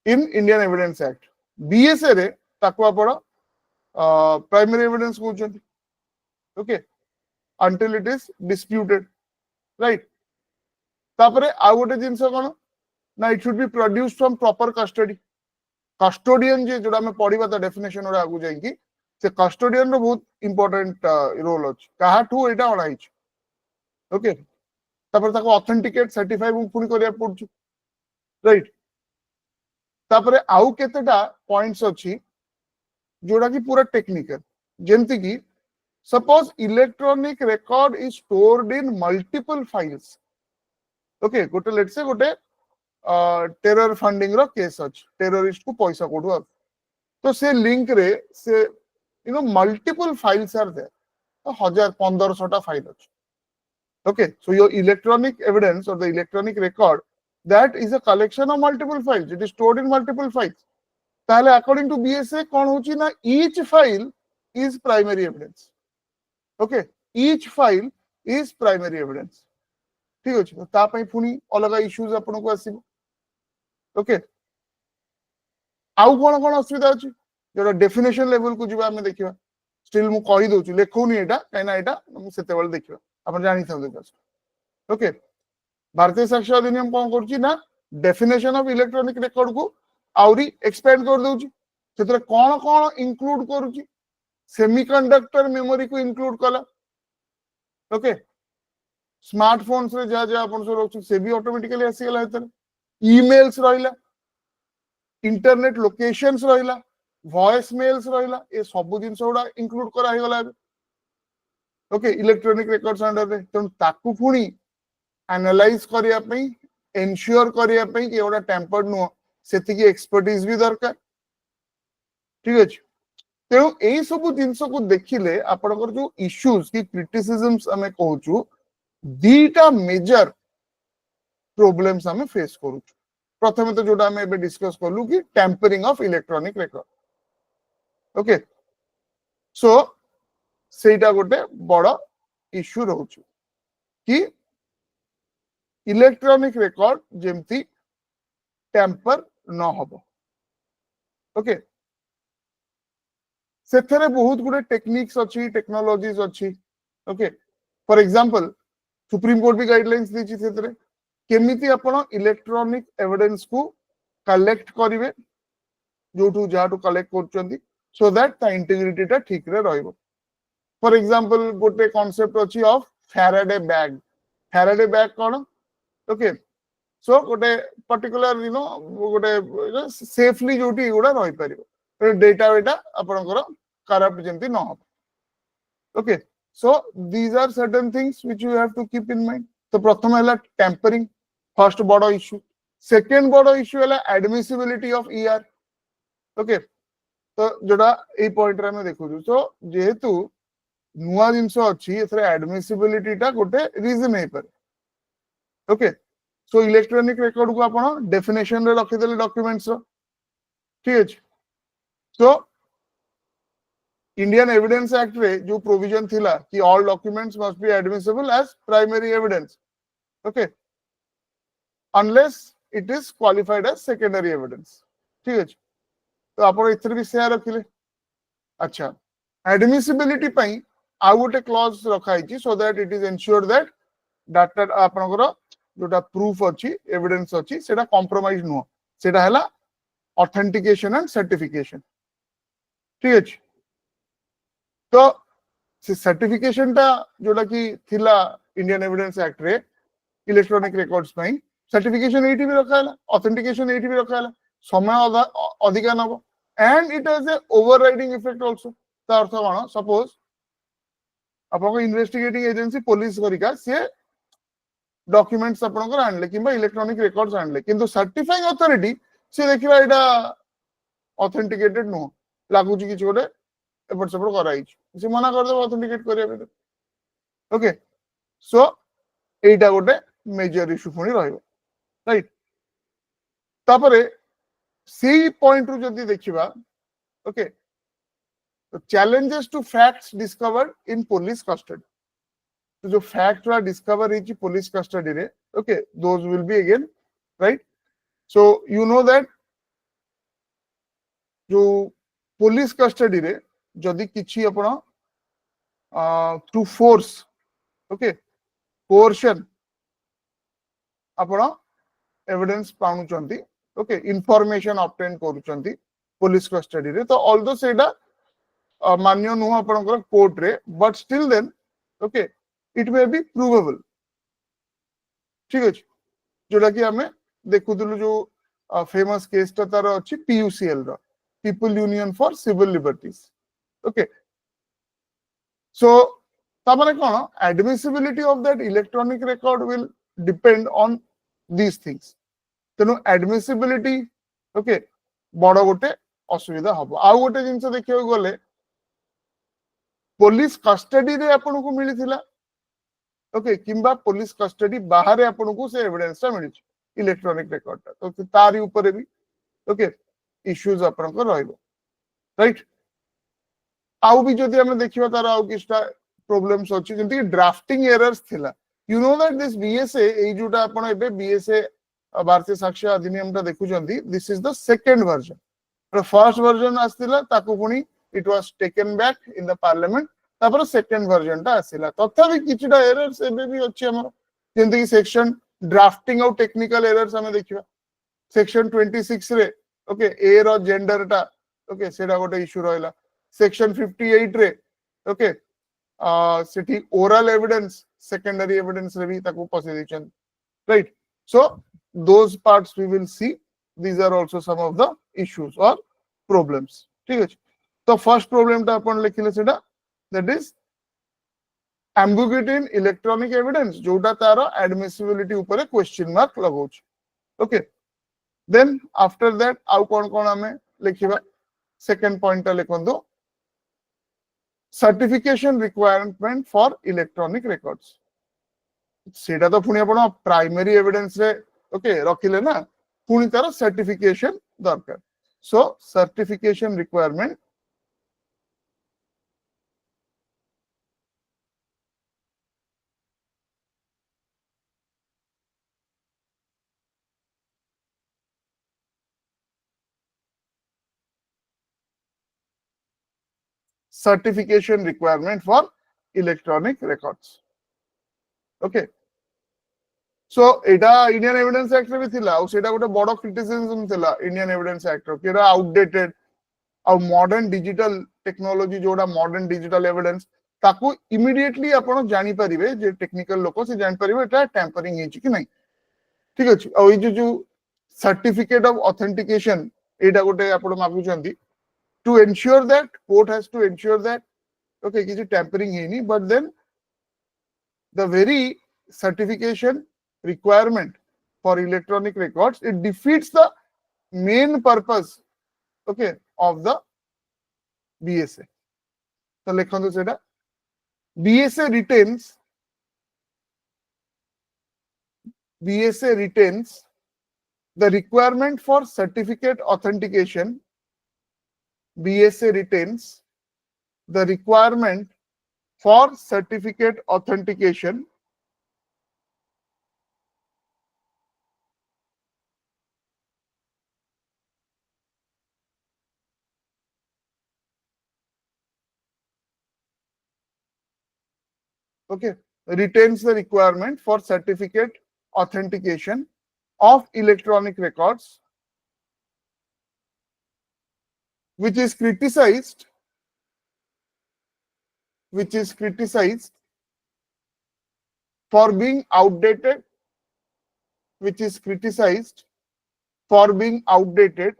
Speaker 1: in Indian Evidence Act BSA रे ताको आपण प्राइमरी एविडेंस कहउछन okay until it is disputed right तापरे आ गोटे जिंस कोन ना it should be produced from proper custody custodian जे जोड़ा में पढ़िबा त डेफिनेशन रे आगु जाई कि से कस्टोडियन रो बहुत इंपोर्टेंट रोल अछि काहा ठू एटा अणाई छ ओके तापर ताको ऑथेंटिकेट सर्टिफाई पुनी करिया पड़छु राइट तापरे आउ केतेटा पॉइंट्स अछि जोड़ा कि पूरा टेक्निकल जेंति कि suppose electronic record is stored in multiple files okay गोटे लेट्स से गोटे टेरर फंडिंग रो केस अछि टेररिस्ट को पैसा कोठु तो से लिंक रे से you know multiple files are there तो 1500 फाइल अछि okay so your electronic evidence or the electronic record that is a collection of multiple files it is stored in multiple files ताले according to BSA कोन होची ना each file is primary evidence okay each file is primary evidence ठीक अछि तो ता पई पुनी अलग इश्यूज आपन को आसीबो ओके आउ कोन कोन असुविधा अछि जेटा डेफिनेशन लेवल को जिबा हमें देखिबा स्टिल मु कहि दोछु लेखौनी एटा काइना एटा मु सेते बेल देखिबा अपन जानि थाउ देखा ओके भारतीय साक्ष्य अधिनियम कोन करछि ना डेफिनेशन ऑफ इलेक्ट्रॉनिक रिकॉर्ड को आउरी एक्सपेंड कर दोछि सेतरे कोन कोन इंक्लूड करूछि सेमीकंडक्टर मेमोरी को इंक्लूड कला ओके स्मार्टफोन्स रे जा जा अपन सो रखछि से भी ऑटोमेटिकली आसी गेला हेतन ईमेल्स रहिला इंटरनेट लोकेशंस रहिला वॉइस मेल्स रहिला ए सब दिन सोडा इंक्लूड करा हे गला ओके इलेक्ट्रॉनिक रिकॉर्ड्स अंडर रे तन ताकू पुनी एनालाइज करिया पई एनश्योर करिया पई कि एटा टेम्पर्ड नुह सेतिकी एक्सपर्टीज भी दरकार ठीक अछि तेणु एई सब जिंस को देखिले आपनकर जो इश्यूज की क्रिटिसिजम्स हमें कहूछु दीटा मेजर प्रोब्लेम्स हमें फेस करू प्रथमे तो जोटा हमें डिस्कस करलु कि tampering of electronic record okay so सेटा गोटे बड़ इश्यू रहउछु कि इलेक्ट्रॉनिक रेकॉर्ड जेमती टेम्पर न हबो ओके सेथरे बहुत गुडे टेक्निक्स अछि टेक्नोलॉजीज अछि okay for example Supreme Court भी गाइडलाइंस देछि सेथरे केमिति आपण इलेक्ट्रॉनिक एविडेंस को कलेक्ट करिवे जोटू जाटू कलेक्ट करचंदी सो दैट ता इंटीग्रिटी ता ठीक रे रहइबो फॉर एग्जांपल गोटे कांसेप्ट अछि ऑफ फैराडे बैग कोन ओके सो गोटे पर्टिकुलर यू नो गोटे सेफली जोटी गुडा रहि परिबो डेटा वेटा आपनकर करप्ट जेंती न हो okay so these are certain things which you have to keep in mind तो प्रथम हला टेम्परिंग फर्स्ट बड़ इश्यू सेकंड बड़ इश्यू हला एडमिसिबिलिटी ऑफ ईआर ओके तो जोड़ा ए पॉइंट रे हम देखु सो जेहेतु नुआ जिंस अछि एथरे एडमिसिबिलिटी ता गोटे रीजन हे पर ओके सो इलेक्ट्रॉनिक रेकॉर्ड को आपण डेफिनेशन रे रखि देले डॉक्यूमेंट्स रो ठीक अछि सो इंडियन एविडेंस एक्ट रे जो प्रोविजन थिला कि all documents must be admissible as primary evidence okay unless it is qualified as secondary evidence ठीक अछि तो आपण इथरे भी शेयर रखिले अच्छा एडमिसिबिलिटी पई आ गोटे क्लॉज रखाई छी सो that it is ensured that data आपनकर जोटा प्रूफ अछि एविडेंस अछि सेटा कॉम्प्रोमाइज नो सेटा हला ऑथेंटिकेशन एंड सर्टिफिकेशन ठीक अछि तो से सर्टिफिकेशन टा जोटा कि थिला इंडियन एविडेंस एक्ट रे इलेक्ट्रॉनिक रिकॉर्ड्स पई सर्टिफिकेशन एटी भी रखाला ऑथेंटिकेशन एटी भी रखाला समय अधिका नबो and it has a overriding effect also ता अर्थ कोन सपोज आपको इन्वेस्टिगेटिंग एजेंसी पुलिस करिका से डॉक्यूमेंट्स आपनकर आनले किबा इलेक्ट्रॉनिक रिकॉर्ड्स आनले किंतु सर्टिफाइंग अथॉरिटी से देखिबा एटा ऑथेंटिकेटेड नो लागु छी किछ गोटे एपट सेपट कराई से मना कर दे ऑथेंटिकेट करिया ओके सो एटा गोटे मेजर इशू पुनी रहइबो राइट तापरे सी पॉइंट रु जदी देखिबा ओके तो challenges to facts discovered in police custody तो जो फैक्ट रा डिस्कवर हिची पुलिस कस्टडी रे okay those will be again right so you know that जो पुलिस कस्टडी रे जदी किछि आपण थ्रू फोर्स ओके कोर्शन आपण एविडेंस पाउनु चंती ओके इंफॉर्मेशन ऑब्टेन करू चंती पुलिस कस्टडी रे तो ऑल्दो सेटा मान्य नुह आपनकर कोर्ट रे but still then okay it may be provable ठीक अछि जोटा कि हमें देखुदलु जो फेमस केस ता तार अछि पीयूसीएल रो people Union for Civil Liberties okay so तामाने कोन admissibility of that electronic record will depend on these things तेनु एडमिसिबिलिटी ओके बड़ गोटे असुविधा हबो आ गोटे जिंस देखियो गले पुलिस कस्टडी रे आपन को मिलिथिला ओके किंबा पुलिस कस्टडी बाहर आपन को से एविडेंस मिली इलेक्ट्रॉनिक रिकॉर्ड तो तारी ऊपर भी ओके इश्यूज आपन को रहइबो राइट आउ भी जदि हम देखिबा तार आउ किछटा प्रॉब्लम्स अछि जंती ड्राफ्टिंग एरर्स थिला you know that this BSA ए जुटा आपन एबे बीएसए भारतीय साक्ष्य अधिनियम ता देखु जंती this is the second version the first version आस्तिला ताकू पुनी it was taken back in the parliament तापर सेकंड वर्जन ता आसिला तथापि किछटा एरर्स एबे भी अछि हमर जंती कि सेक्शन ड्राफ्टिंग और टेक्निकल एरर्स हमें देखिबा सेक्शन 26 रे ओके ए रो जेंडर ता ओके सेडा गोटे इशू रहला सेक्शन 58 रे ओके सेठी ओरल एविडेंस सेकेंडरी एविडेंस रे भी ताकू पसे दिचन right so those parts we will see these are also some of the issues or problems ठीक है तो फर्स्ट प्रॉब्लम ता अपन लिखिले सेटा that is ambiguity in electronic evidence जोटा तार admissibility ऊपर question mark लगाउछ. Okay, then after that आउ कोन आमे लिखिबा. Second point ता लिखंदो certification requirement for electronic records. सेटा तो पुणी आपण प्राइमरी एविडेंस रे ओके रखिले ना, पुणी तार सर्टिफिकेशन दरकार. So certification requirement certification requirement for electronic records. Okay, so एटा इंडियन एविडेंस एक्ट रे भी थिला और सेटा गोटे बड़ क्रिटिसिज्म थिला इंडियन एविडेंस एक्ट रो केरा आउटडेटेड और मॉडर्न डिजिटल टेक्नोलॉजी जोड़ा मॉडर्न डिजिटल एविडेंस ताकू इमीडिएटली आपण जानि परिबे जे टेक्निकल लोक से जानि परिबे एटा टेम्परिंग हिची कि नहीं. ठीक अछि. और ई जो सर्टिफिकेट ऑफ ऑथेंटिकेशन एटा गोटे आपण मागु चंदी to ensure that court has to ensure that okay किसी टेम्परिंग है नहीं, but then the very certification requirement for electronic records, it defeats the main purpose okay of the BSA. So लिखंदो सेटा BSA retains the requirement for certificate authentication. BSA retains the requirement for certificate authentication okay retains the requirement for certificate authentication of electronic records which is criticized for being outdated, which is criticized for being outdated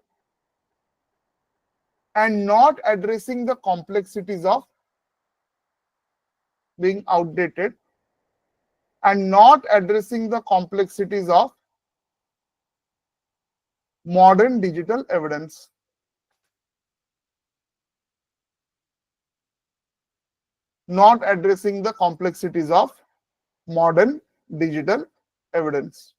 Speaker 1: and not addressing the complexities of being outdated and not addressing the complexities of modern digital evidence. Not addressing the complexities of modern digital evidence.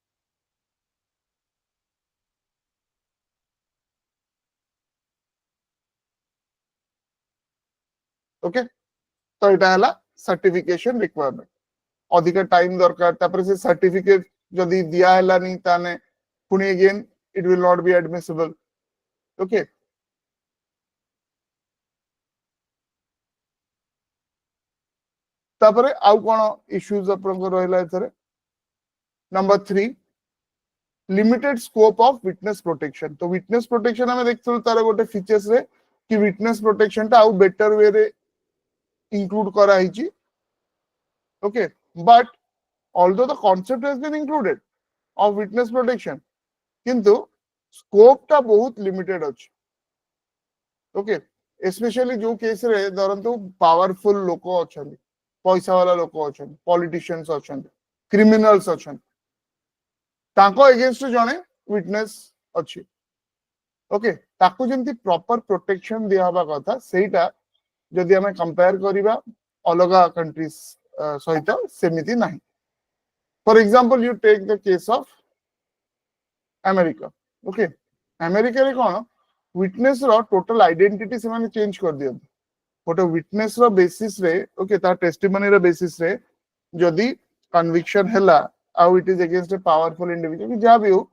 Speaker 1: Okay, तो इटा हला certification requirement. अधिक time दरकार तापर से certificate जदी दिया हला नहीं ताने पुनी again it will not be admissible. Okay, तापर आउ कोन इश्यूज अपन रहला एथरे. Number 3 limited scope of witness protection. तो विटनेस प्रोटेक्शन हमें देखथल तार गोटे फीचर्स रे कि विटनेस प्रोटेक्शन ता आउ बेटर वे रे इंक्लूड करा हिची. Okay, but although the concept has been included of witness protection किंतु स्कोप ता बहुत लिमिटेड अछि. ओके, स्पेशली जो केस रे धरंतु पावरफुल लोक अछन, पैसा वाला लोक अछन, पॉलिटिशियंस अछन, क्रिमिनल्स अछन, ताको अगेंस्ट जने विटनेस अछि. ओके, ताको जेंति प्रॉपर प्रोटेक्शन दिया हबा कथा सेटा जदि हमें कंपेयर करिबा अलगा कंट्रीज सहित सेमिति नाही. For example, you take the case of America. Okay, America रे कोन विटनेस रो टोटल आइडेंटिटी से माने चेंज कर दियो. गोटे विटनेस रो बेसिस रे ओके ता टेस्टिमनी रो बेसिस रे जदि कन्विक्शन हैला आउ it is against a powerful individual जा भी हो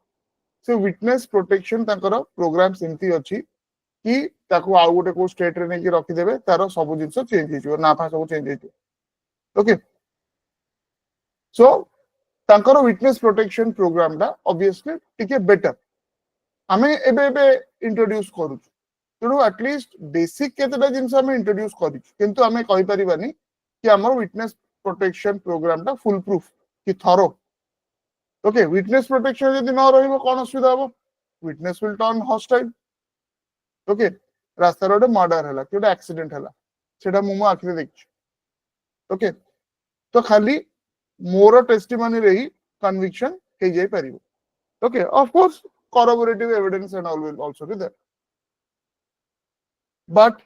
Speaker 1: से विटनेस प्रोटेक्शन ताकर प्रोग्राम सेमती अछि कि ताको आउ गोटे को स्टेट रे नै कि रखि देबे तारो सब जिंस चेंज हिजो ना फा सब चेंज हिजो. ओके, सो तांकर विटनेस प्रोटेक्शन प्रोग्राम टा ऑब्वियसली टिके बेटर हमें एबे एबे इंट्रोड्यूस करू. तेणु एटलिस्ट बेसिक केतेटा जिंस हमें इंट्रोड्यूस करू किंतु हमें कहि परिबानी कि हमर विटनेस प्रोटेक्शन प्रोग्राम टा फुल प्रूफ कि थरो. ओके, विटनेस प्रोटेक्शन यदि न रहिबो कोन असुविधा हो, witness will turn hostile. Okay, रास्ता रोड मर्डर हला कि एक्सीडेंट हला सेटा मु आखिरे देखछि. ओके, तो खाली मोर टेस्टिमनी रे ही कन्विक्शन हो जाई परिबो. Okay, of course, corroborative evidence and all will also be there. But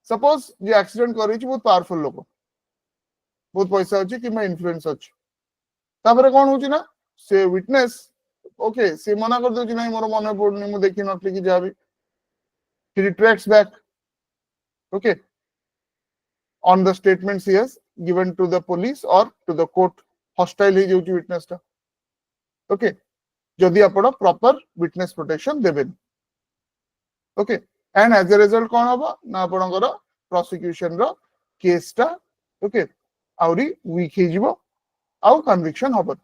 Speaker 1: suppose J accident करिछि बहुत पावरफुल लोक, बहुत पैसा अछि कि इन्फ्लुएंस अछि. तापर कोन होछि ना से विटनेस ओके से मना कर दोछि नाही मोर मन पडुनी मु देखि नथि कि जाबी. He retracts back, okay, on the statements he has given to the police or to the court. Hostile he जाउछि विटनेस टा. Okay, जदि आपण प्रॉपर विटनेस प्रोटेक्शन देबेन. Okay, and as a result कोन हबो ना आपणकर प्रोसिक्यूशन रो केस टा ओके आउरी वीक हे जिवो आउ कन्विक्शन हबो.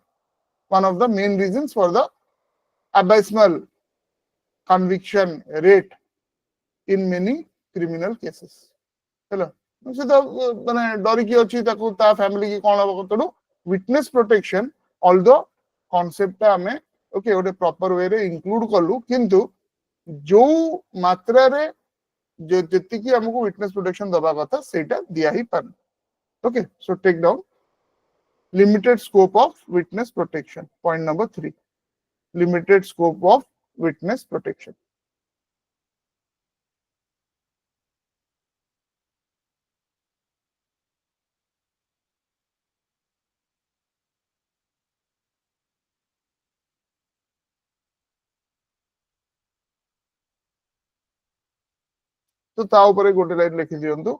Speaker 1: One of the main reasons for the abysmal conviction rate in many criminal cases. Hello. से तो माने डरी की अछि ताकू ता फैमिली की कोन हबो तडू विटनेस प्रोटेक्शन ऑल्दो कांसेप्ट ता हमें ओके ओटे प्रॉपर वे रे इंक्लूड करलु किंतु जो मात्रा रे जो जति की हमको विटनेस प्रोटेक्शन दबा कथा सेटा दिया ही पर. Okay so take down limited scope of witness protection. Point number 3, limited scope of witness protection. तो ता ऊपर गोटे लाइन लिखि दियंतु,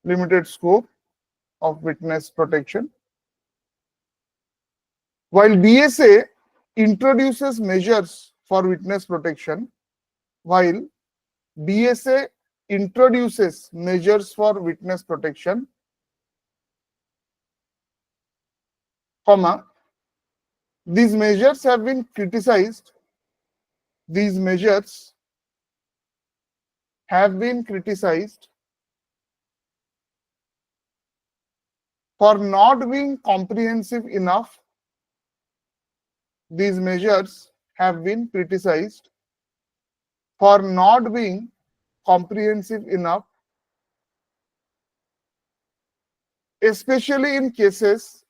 Speaker 1: limited scope of witness protection. While BSA introduces measures for witness protection, while BSA introduces measures for witness protection, comma, these measures have been criticized. These measures have been criticized for not being comprehensive enough. These measures have been criticized for not being comprehensive enough, especially in cases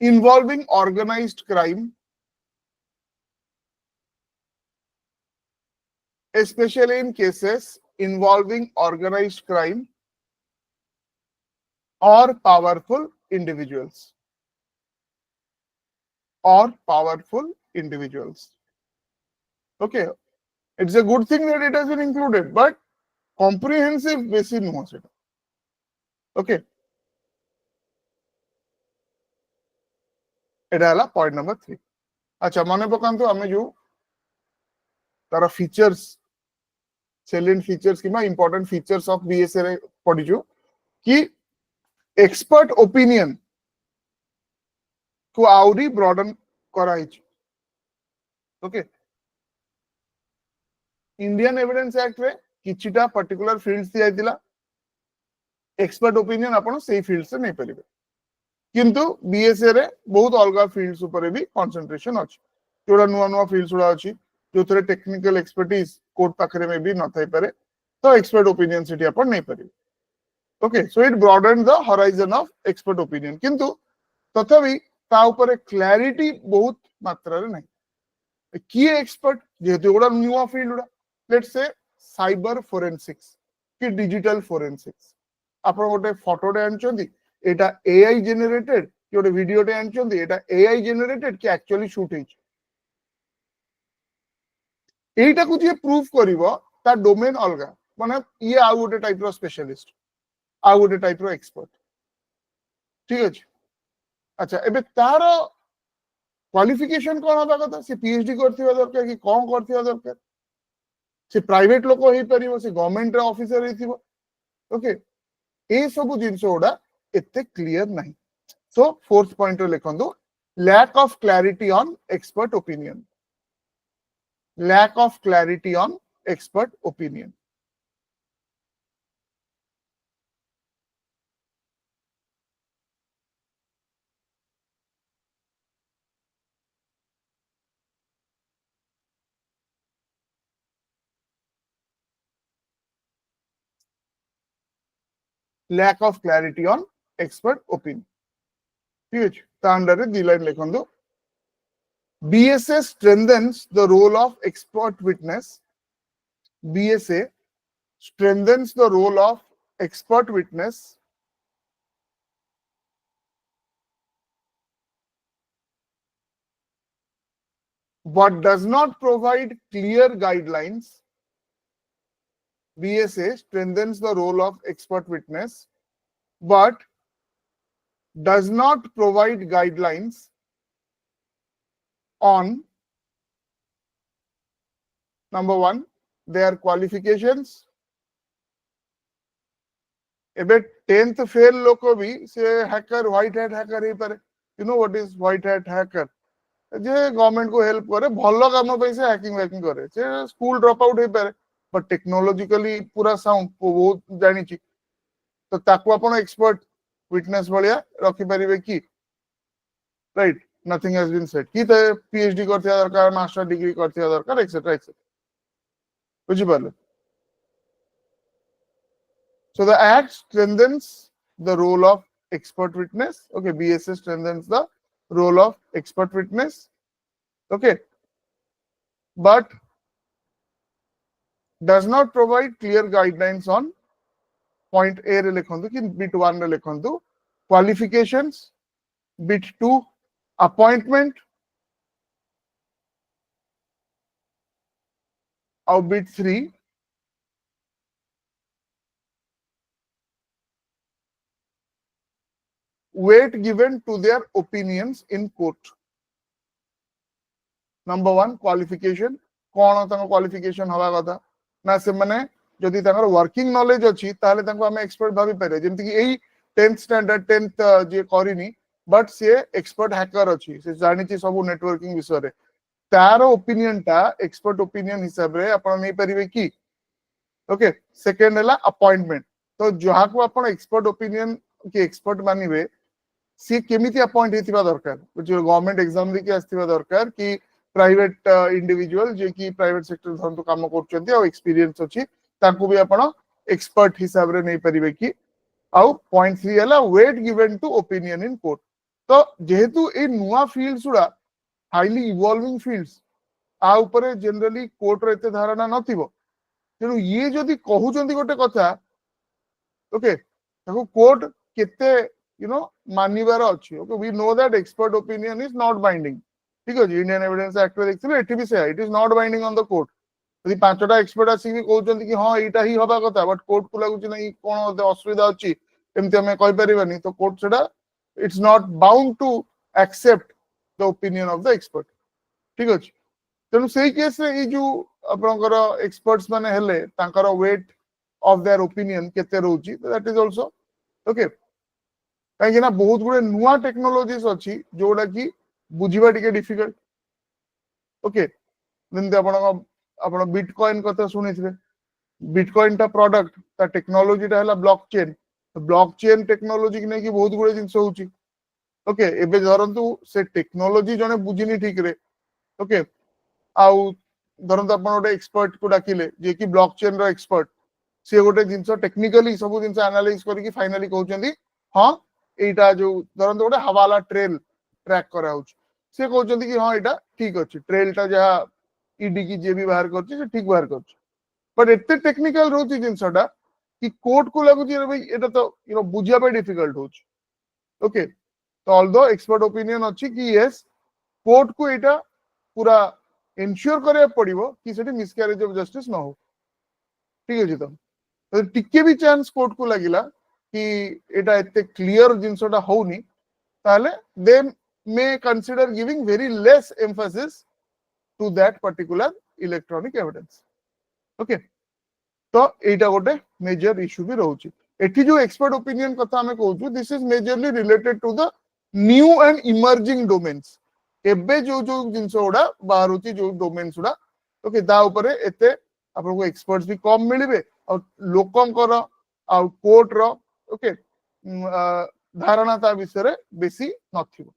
Speaker 1: involving organized crime, especially in cases involving organized crime or powerful individuals. Okay, it's a good thing that it has been included, but comprehensive basis no. Okay, এটা হলা point number 3. আচ্ছা মনে পকান্তু আমি যে তার features salient features কিংবা important features of BSA रे पढिजु कि expert opinion को आउरी broaden कराइछ. ओके, इंडियन एविडेंस एक्ट रे किछिटा पर्टिकुलर फील्ड्स दिया दिला, एक्सपर्ट ओपिनियन आपण सेही फील्ड से नै परिबे, किंतु बीएसए रे बहुत अलगा फील्ड्स ऊपर भी कंसंट्रेशन अछि. जोडा नुवा नुवा फील्ड्स उडा अछि जोथरे टेक्निकल एक्सपर्टीज कोर्ट पाखरे में भी न थाई पारे, तो एक्सपर्ट ओपिनियन सेठी आपण नै परिबे. Okay, so it broaden the horizon of expert opinion, किंतु तथापि ता ऊपर क्लैरिटी बहुत मात्रा रे नै. की एक्सपर्ट जेहेतु गोटा नुवा field Uda, let's say cyber forensics कि डिजिटल फोरेंसिक्स, आपण गोटे फोटोटे आनचंदी एटा एआई जेनरेटेड कि गोटे वीडियोटे आनचंदी एटा एआई जेनरेटेड कि एक्चुअली शूट हेछि, एटा को जे प्रूफ करिवो ता डोमेन अलगा, माने ये आ गोटे टाइप रो स्पेशलिस्ट, आ गोटे टाइप रो एक्सपर्ट. ठीक अछि. अच्छा एबे तारो क्वालिफिकेशन कोन होबा कथा, से पीएचडी करथिबा दरकार कि कोन करथिबा दरकार, से प्राइवेट लोक होई परिबो, से गवर्नमेंट रे ऑफिसर हेतिबो. ओके, ए सब जिंस ओडा एते क्लियर नहीं. सो फोर्थ पॉइंट रे लिखंदो, lack of clarity on expert opinion. Lack of clarity on expert opinion. lack of clarity on expert opinion. ठीक है ता अंडर रे दी line लिखंदो BSA strengthens the role of expert witness. BSA strengthens the role of expert witness but does not provide clear guidelines. BSA strengthens the role of expert witness but does not provide guidelines on number one their qualifications. एबे 10th fail लोक भी से hacker white hat hacker हे पारे you know what is white hat hacker J government को help करे भलो काम पे से हैकिंग वैकिंग करे से स्कूल ड्रॉप आउट हे पारे बट टेक्नोलॉजिकली पूरा साउंड बहुत जानि छी तो ताको आपण एक्सपर्ट विटनेस भलिया रखि परिबे की right nothing has been said की तो पीएचडी करथिया दरकार मास्टर डिग्री करथिया दरकार एक्सेट्रा एक्सेट्रा बुझि पाले. So the act strengthens the role of expert witness. Okay, BSA strengthens the role of expert witness. Okay, but does not provide clear guidelines on point A रे लिखंदु कि bit 1 रे लिखंदु qualifications, bit 2 appointment और bit 3 weight given to their opinions in court. Number 1 qualification कोन ताको qualification हवा कथा ना से माने जदि ताकर वर्किंग नॉलेज अछि ताले ताको हम एक्सपर्ट भाबी पारे जेमति कि एई 10th स्टैंडर्ड 10th जे करिनी बट से एक्सपर्ट हैकर अछि से जानि छी सब नेटवर्किंग विषय रे तार ओपिनियन ता एक्सपर्ट ओपिनियन हिसाब रे आपण नै परिबे की. ओके सेकंड हला अपॉइंटमेंट तो जहा को आपण एक्सपर्ट ओपिनियन की एक्सपर्ट मानिबे सी केमिति अपॉइंट हेतिबा दरकार जो गवर्नमेंट एग्जाम दे के आस्तिबा दरकार कि प्राइवेट इंडिविजुअल जे कि प्राइवेट सेक्टर धरंतु काम करचंती आ एक्सपीरियंस अछि ताको भी आपण एक्सपर्ट हिसाब रे नै परिबे की. आउ पॉइंट 3 हला weight given to opinion in court तो जेहेतु ए नुवा फील्ड्स उडा हाईली इवॉल्विंग फील्ड्स आ ऊपर जनरली कोर्ट रे एते धारणा नथिबो तेनु ये जदि कहउचंती गोटे कथा ओके ताको कोर्ट केते यू नो मानिबार अछि. Okay we know that expert opinion is not binding ठीक अछि इंडियन एविडेंस एक्ट रे देखथिबे एठी भी से it is not binding on the court यदि पांचटा एक्सपर्ट आसी भी कहउचंती कि हां एटा ही होबा कथा बट कोर्ट को लागुची नै कोन असुविधा अछि एमति हमें कहि परिबानी तो कोर्ट सेटा it's not bound to accept the opinion of the expert ठीक अछि. तेनु सेही केस रे ई जो आपनकर एक्सपर्ट्स माने हेले तांकर वेट ऑफ देयर ओपिनियन केते रहउची दैट इज आल्सो ओके कहीं ना बहुत गुड़े नुआ टेक्नोलॉजीज अच्छी जोड़ा कि बुझीबा टिके डिफिकल्ट. ओके जेमते आपण बिटकॉइन कथा सुनिथिबे बिटकॉइन ता प्रोडक्ट ता टेक्नोलॉजी ता हला ब्लॉकचेन टेक्नोलॉजी कि नै कि बहुत गुड़े जिंस होउची. ओके एबे धरंतु से टेक्नोलॉजी जने बुझिनी ठीक रे ओके आउ धरंतु आपण ओटे एक्सपर्ट को डाकिले जे कि ब्लॉकचेन रो एक्सपर्ट से गोटे जिंस टेक्निकली सब जिंस एनालाइज करके फाइनली कहउचंदी हां एटा जो धरंतु गोटे हवाला ट्रेल ट्रैक करा होउछ से कहउचंदी कि हां एटा ठीक अछि ट्रेल ता जहा ईडी की जे भी बाहर करछि से ठीक बाहर करछि बट एते टेक्निकल रहउची जिंसटा कि कोर्ट को लागुची रे भाई एटा तो यू नो बुझिया पे डिफिकल्ट होउछ. ओके तो ऑल्दो एक्सपर्ट ओपिनियन अछि कि यस कोर्ट को एटा पूरा एंश्योर करे पड़िबो कि सेठी मिसकैरेज ऑफ जस्टिस न हो ठीक अछि. तो टिके भी चांस कोर्ट को लागिला कि एटा एते क्लियर जिंसटा होउनी ताले they may consider giving very less emphasis to that particular electronic evidence. Okay तो एटा गोटे मेजर इश्यू भी रहउची. एठी जो एक्सपर्ट ओपिनियन कथा हमें कहउछु this is majorly related to the new and emerging domains एबे जो जो जिंस उडा बाहरुची जो डोमेन्स उडा ओके दा ऊपर एते आपन को एक्सपर्ट्स भी कम मिलिबे और लोकंकर आ कोर्ट रो ओके धारणा ता विषय बेसी नथिबो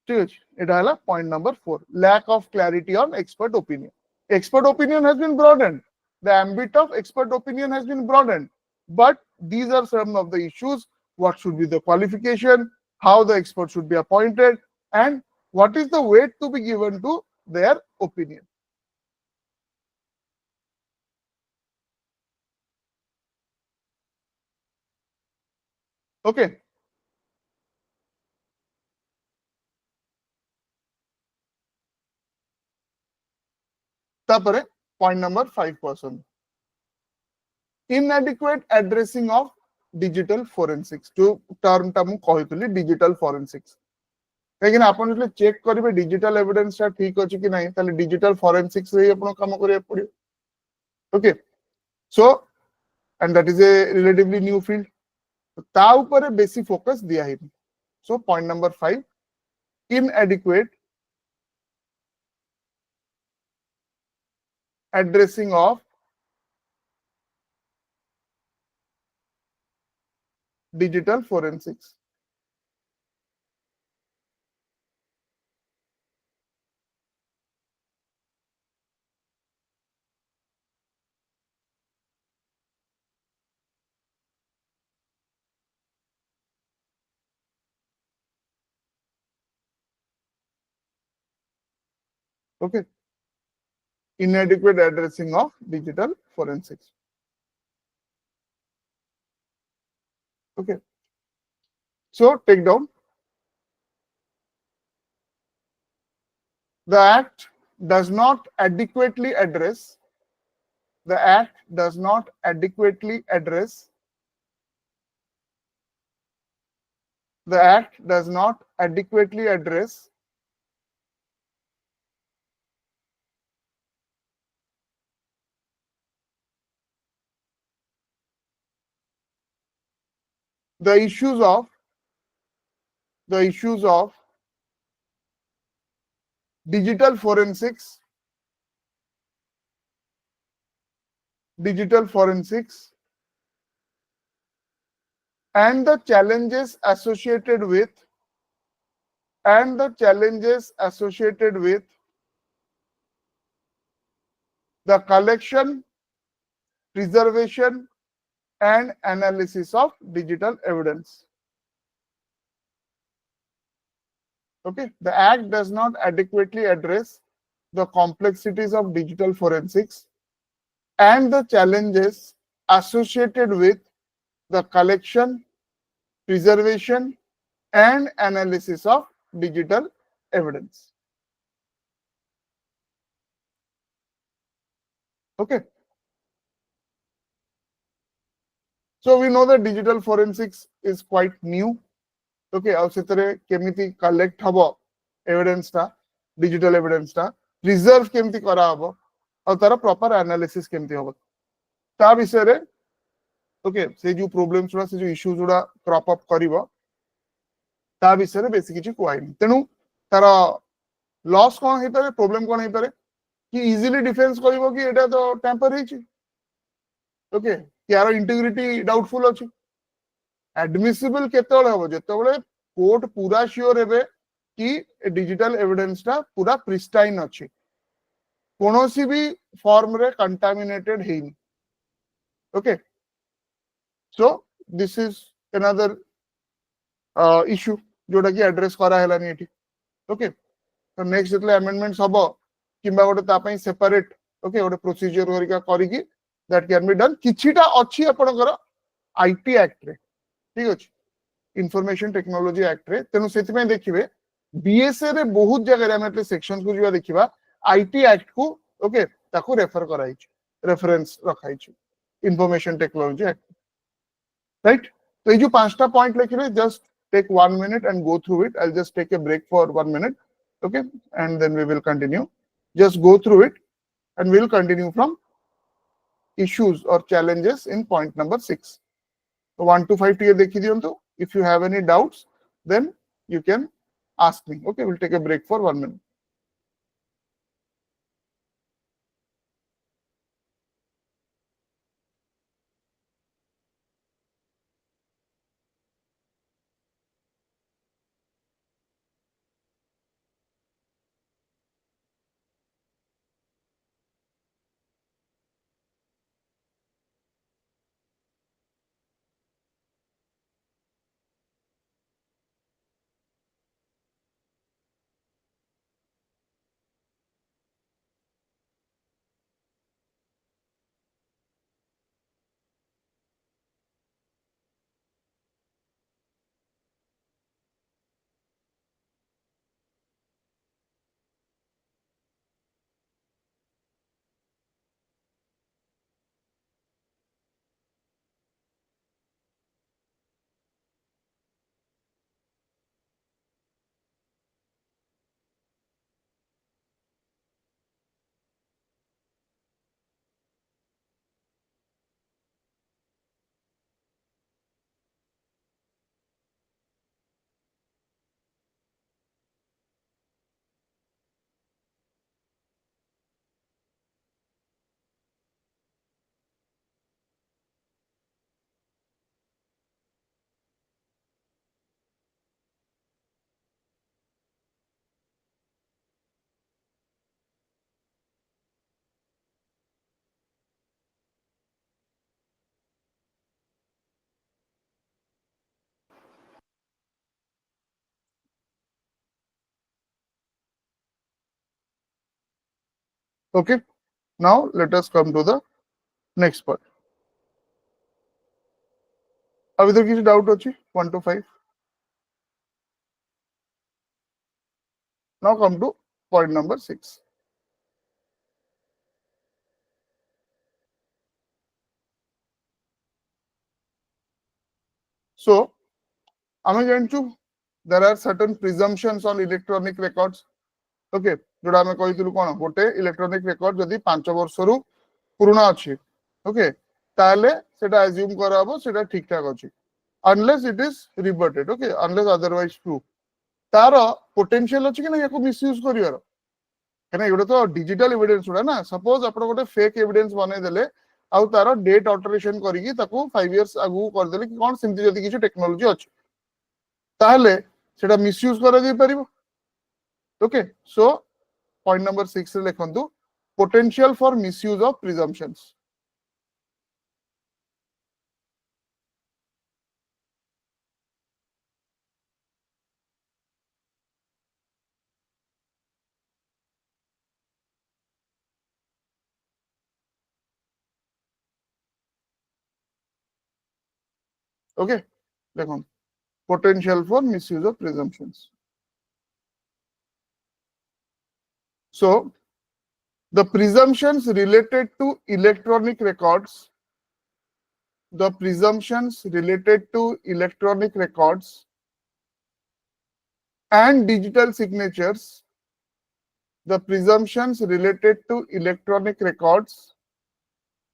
Speaker 1: ठीक अछि. एटा हला point number 4 lack of clarity on expert opinion. Expert opinion has been broadened. The ambit of expert opinion has been broadened, but these are some of the issues. What should be the qualification, how the expert should be appointed, and what is the weight to be given to their opinion. Okay. Tapare, point number 5%. Inadequate addressing of digital forensics. जो term टा मु कहतली digital forensics. लेकिन आपण जले check करिवे digital evidence टा ठीक अछि कि नहीं ताले डिजिटल फोरेंसिक्स रे आपण काम करिया पड़ियो. Okay. So and that is a relatively new field. ता ऊपर बेसी फोकस दिया है. सो point number 5, inadequate addressing of digital forensics. Okay. Inadequate addressing of digital forensics. Okay. So take down. The Act does not adequately address. The Act does not adequately address. The Act does not adequately address the issues of digital forensics, and the challenges associated with the collection, preservation, and analysis of digital evidence. Okay, the Act does not adequately address the complexities of digital forensics and the challenges associated with the collection, preservation, and analysis of digital evidence. Okay. So we know that digital forensics is quite new. Okay, ଆଉ ସେଥିରେ କେମିତି collect ହବ evidence ଟା, digital evidence टा preserve केमती करा हबो और तार प्रॉपर एनालिसिस केमती हबो ता विषय रे ओके से जो प्रॉब्लम्स उडा से जो इश्यूज उडा क्रॉप अप करिवो ता विषय रे बेसिक किछि कोइनी तेनु तार लॉस कोन हे पारे प्रॉब्लम कोन हे पारे कि इजीली डिफेंस करिवो कि एटा तो टेम्पर हेछि ओके यार इंटीग्रिटी डाउटफुल अछि एडमिसिबल केतोळे हबो जेतोळे कोर्ट पूरा श्योर हेबे कि डिजिटल एविडेंस टा पूरा प्रिस्टाइन अछि कोनोसी भी फॉर्म रे कंटामिनेटेड हेनी okay so this is another issue जोटा कि एड्रेस करा हेलानी एठी ओके तो नेक्स्ट जेतले अमेंडमेंट्स हबो किबा गोटे ता पई सेपरेट ओके गोटे प्रोसीजर वरिका करिकि दैट कैन बी डन किछिटा अछि आपनकर आईटी एक्ट रे ठीक अछि इंफॉर्मेशन टेक्नोलॉजी एक्ट रे तेनु सेति में देखिबे बीएसए रे बहुत जगह रे हम सेक्शंस को जिवा देखिबा आईटी एक्ट को ओके ताको रेफर कराई छि रेफरेंस रखाई छि इंफॉर्मेशन टेक्नोलॉजी एक्ट राइट तो ये जो पांचटा point लिखिबे just take 1 minute and go through it. I'll just take a break for 1 minute, okay, and then we will continue. Just go through it and we'll continue from issues or challenges in point number 6. So 1 to 5 here dekhi diyantu. If you have any doubts then you can ask me. Okay, we'll take a break for 1 minute. Okay, now let us come to the next part. अभी तक किसी doubt अच्छी 1 to 5? Now come to point number 6. So, आमे जानचु there are certain presumptions on electronic records. Okay, जोड़ा आमे कहितलु कोन गोटे electronic record जदी 5 वर्षरु पुराना अछि, ओके, ताले सेटा अज्यूम कराबो सेटा ठीक ठाक अछि unless it is rebutted, okay, unless otherwise true. तार पोटेंशियल अछि कि ना याको मिसयूज करियार, कना एगुडा तो डिजिटल एविडेंस उडा ना. सपोज आपण गोटे फेक एविडेंस बनै देले आउ तार डेट अल्टरेशन करिकि ताकू 5 इयर्स आगु कर देले कि कोन सिमति जदी किछ टेक्नोलॉजी अछि ताले सेटा मिसयूज करा जाय परिबो. ओके, सो पॉइंट नंबर 6 रे लिखंतु potential for misuse of presumptions. Okay, देखो potential for misuse of presumptions. So, the presumptions related to electronic records, the presumptions related to electronic records and digital signatures, the presumptions related to electronic records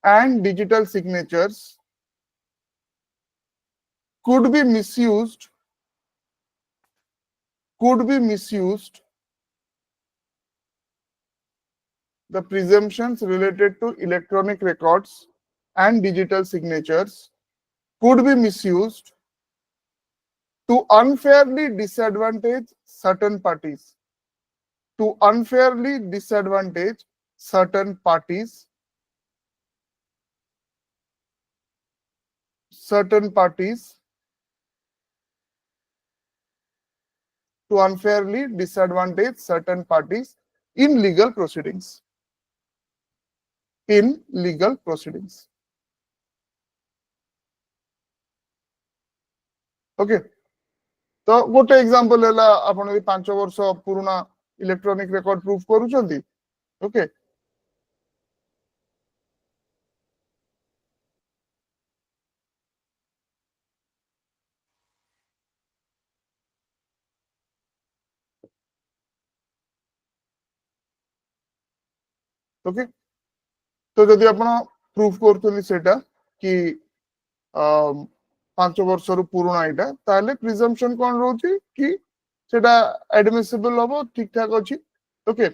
Speaker 1: and digital signatures could be misused the presumptions related to electronic records and digital signatures could be misused to unfairly disadvantage certain parties. To unfairly disadvantage certain parties, to unfairly disadvantage certain parties in legal proceedings. In legal proceedings. Okay. तो गोटे example है आपण 5 वर्ष पुराना electronic record proof करूछंती. Okay, okay, तो जदि आपण प्रूफ करछंती सेटा कि 5 वर्षर पुराना एटा ताले प्रिजम्पशन कोन रहउची कि सेटा एडमिसिबल होबो ठीक ठाक अछि. Okay,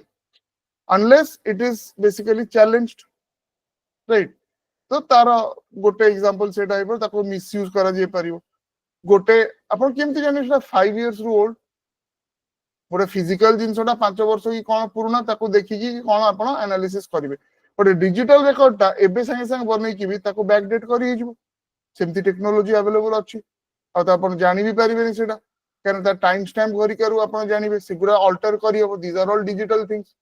Speaker 1: unless it is basically challenged, right. तो तार गोटे एग्जांपल सेटा आइबो ताको मिसयूज करा जे परिबो. गोटे आपण केमति जानि सेटा 5 इयर्स रु ओल्ड गोटे फिजिकल जिनसटा 5 वर्ष की कोन पुराना ताको देखिकी कोन आपण एनालिसिस करिवे. गोटे डिजिटल रेकॉर्ड ता एबे संगे संगे बनै कि भी ताको बैकडेट करि हिजबो. सेमति टेक्नोलॉजी अवेलेबल अछि आ त आपण जानि भी परिबेनी सेटा कारण ता टाइम स्टैम्प करि करू आपण जानिबे सिगुरा अल्टर करि हबो. These are all digital things.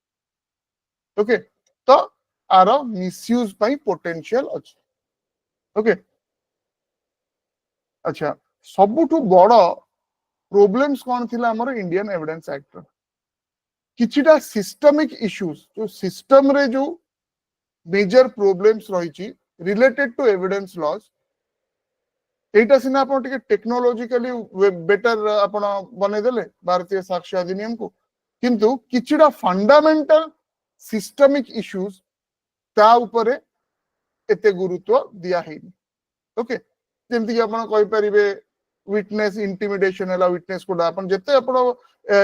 Speaker 1: Okay, तो आरो मिसयूज पई पोटेंशियल अछि. ओके, अच्छा, सबुठु बड़ प्रोब्लेम्स कोन थिला हमर इंडियन एविडेंस एक्ट रो किछिटा सिस्टमिक इश्यूज जो सिस्टम रे जो मेजर प्रोब्लेम्स रहिछि रिलेटेड टू एविडेंस लॉज. एटा सिना आपण टिके टेक्नोलॉजिकली बेटर आपण बनै देले भारतीय साक्ष्य अधिनियम को, किंतु किछिटा फंडामेंटल सिस्टमिक इश्यूज ता ऊपर एते गुरुत्व दिया हेनी. ओके, जेमति कि आपण कहि परिबे विटनेस इंटिमिडेशन हला विटनेस को आपण जते आपण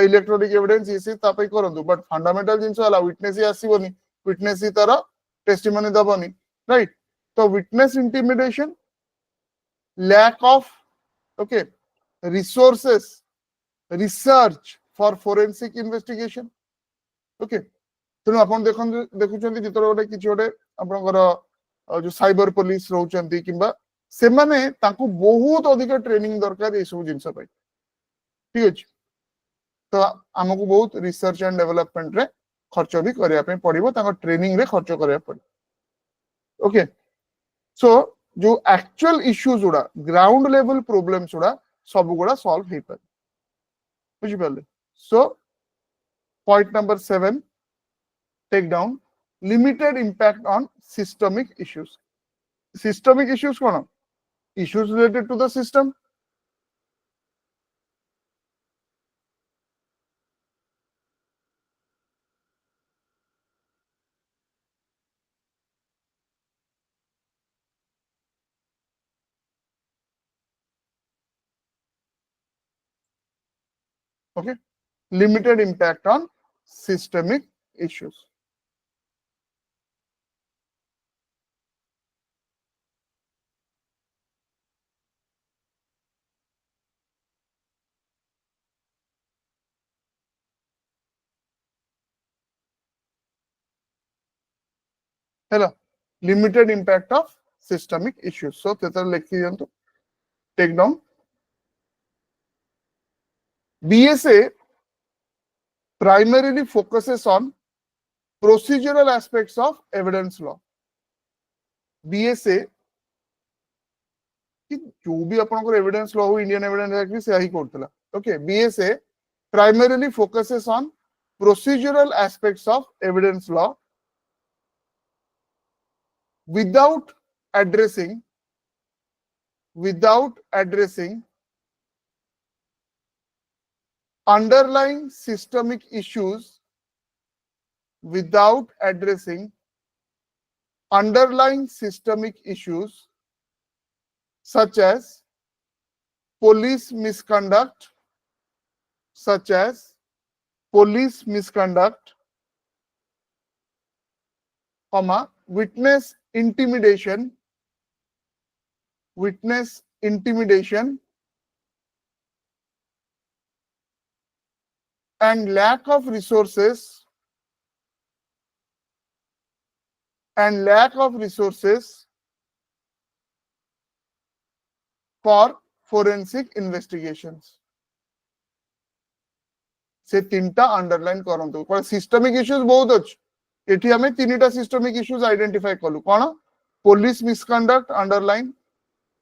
Speaker 1: इलेक्ट्रॉनिक एविडेंस इसी तापै करंतु बट फंडामेंटल जिंस हला विटनेस ही आसीबोनी, विटनेस ही तार टेस्टिमनी दबोनी, राइट. तो witness intimidation, lack of okay resources, research for forensic investigation. Okay, तेणु आपण देखुचंती जितरो गोटे किछि गोटे आपनकर जो साइबर पुलिस रहउचंती किबा से माने ताकू बहुत अधिक ट्रेनिंग दरकार ए सब जिंस पय. ठीक अछि, तो हमकु बहुत रिसर्च एंड डेवलपमेंट रे खर्च भी करिया पे पड़िबो तांको ट्रेनिंग रे खर्च करिया पड़िबो ओके सो जो एक्चुअल इश्यूज गुड़ा ग्राउंड लेवल प्रॉब्लम्स गुड़ा सब गुड़ा सॉल्व हे पारे बुझि पाले so point number 7 take down limited impact on systemic issues कोन issues related to the system okay limited impact on systemic issues hello limited impact of systemic issues so तेतर लिखि दियंतु take down BSA primarily focuses on procedural aspects of evidence law BSA कि जो भी आपनकर evidence law हो Indian Evidence Act भी से ही करतला okay BSA primarily focuses on procedural aspects of evidence law without addressing underlying systemic issues without addressing underlying systemic issues such as police misconduct comma witness intimidation and lack of resources for forensic investigations से तीनटा underline करंतु पर systemic issues बहुत अछि एठी हमें तीनटा systemic issues identify कलु कोन police misconduct underline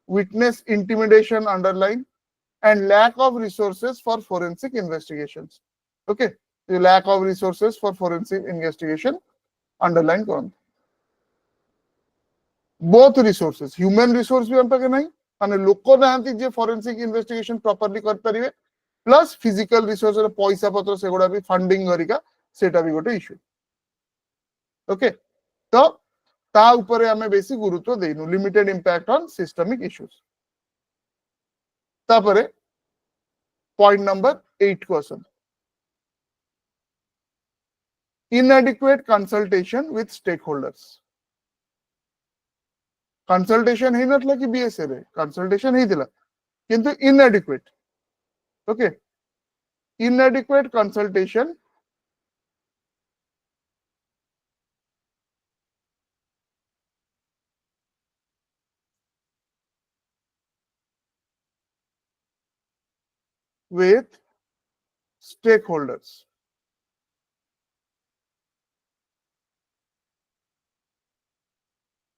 Speaker 1: witness intimidation underline and lack of resources for forensic investigations okay the lack of resources for forensic investigation underline कौन both resources human resource भी हम पाके नहीं माने लोक नांती जे forensic investigation properly कर परिवे plus physical resource पैसा पत्र से गुड़ा भी फंडिंग करिका सेटा भी गोटे इश्यू ओके तो ता ऊपर हमें बेसी गुरुत्व देनु limited impact on systemic issues तापरे point number 8 question inadequate consultation with stakeholders consultation ही नथला कि बीएसए रे consultation ही दिला किंतु inadequate okay inadequate consultation with stakeholders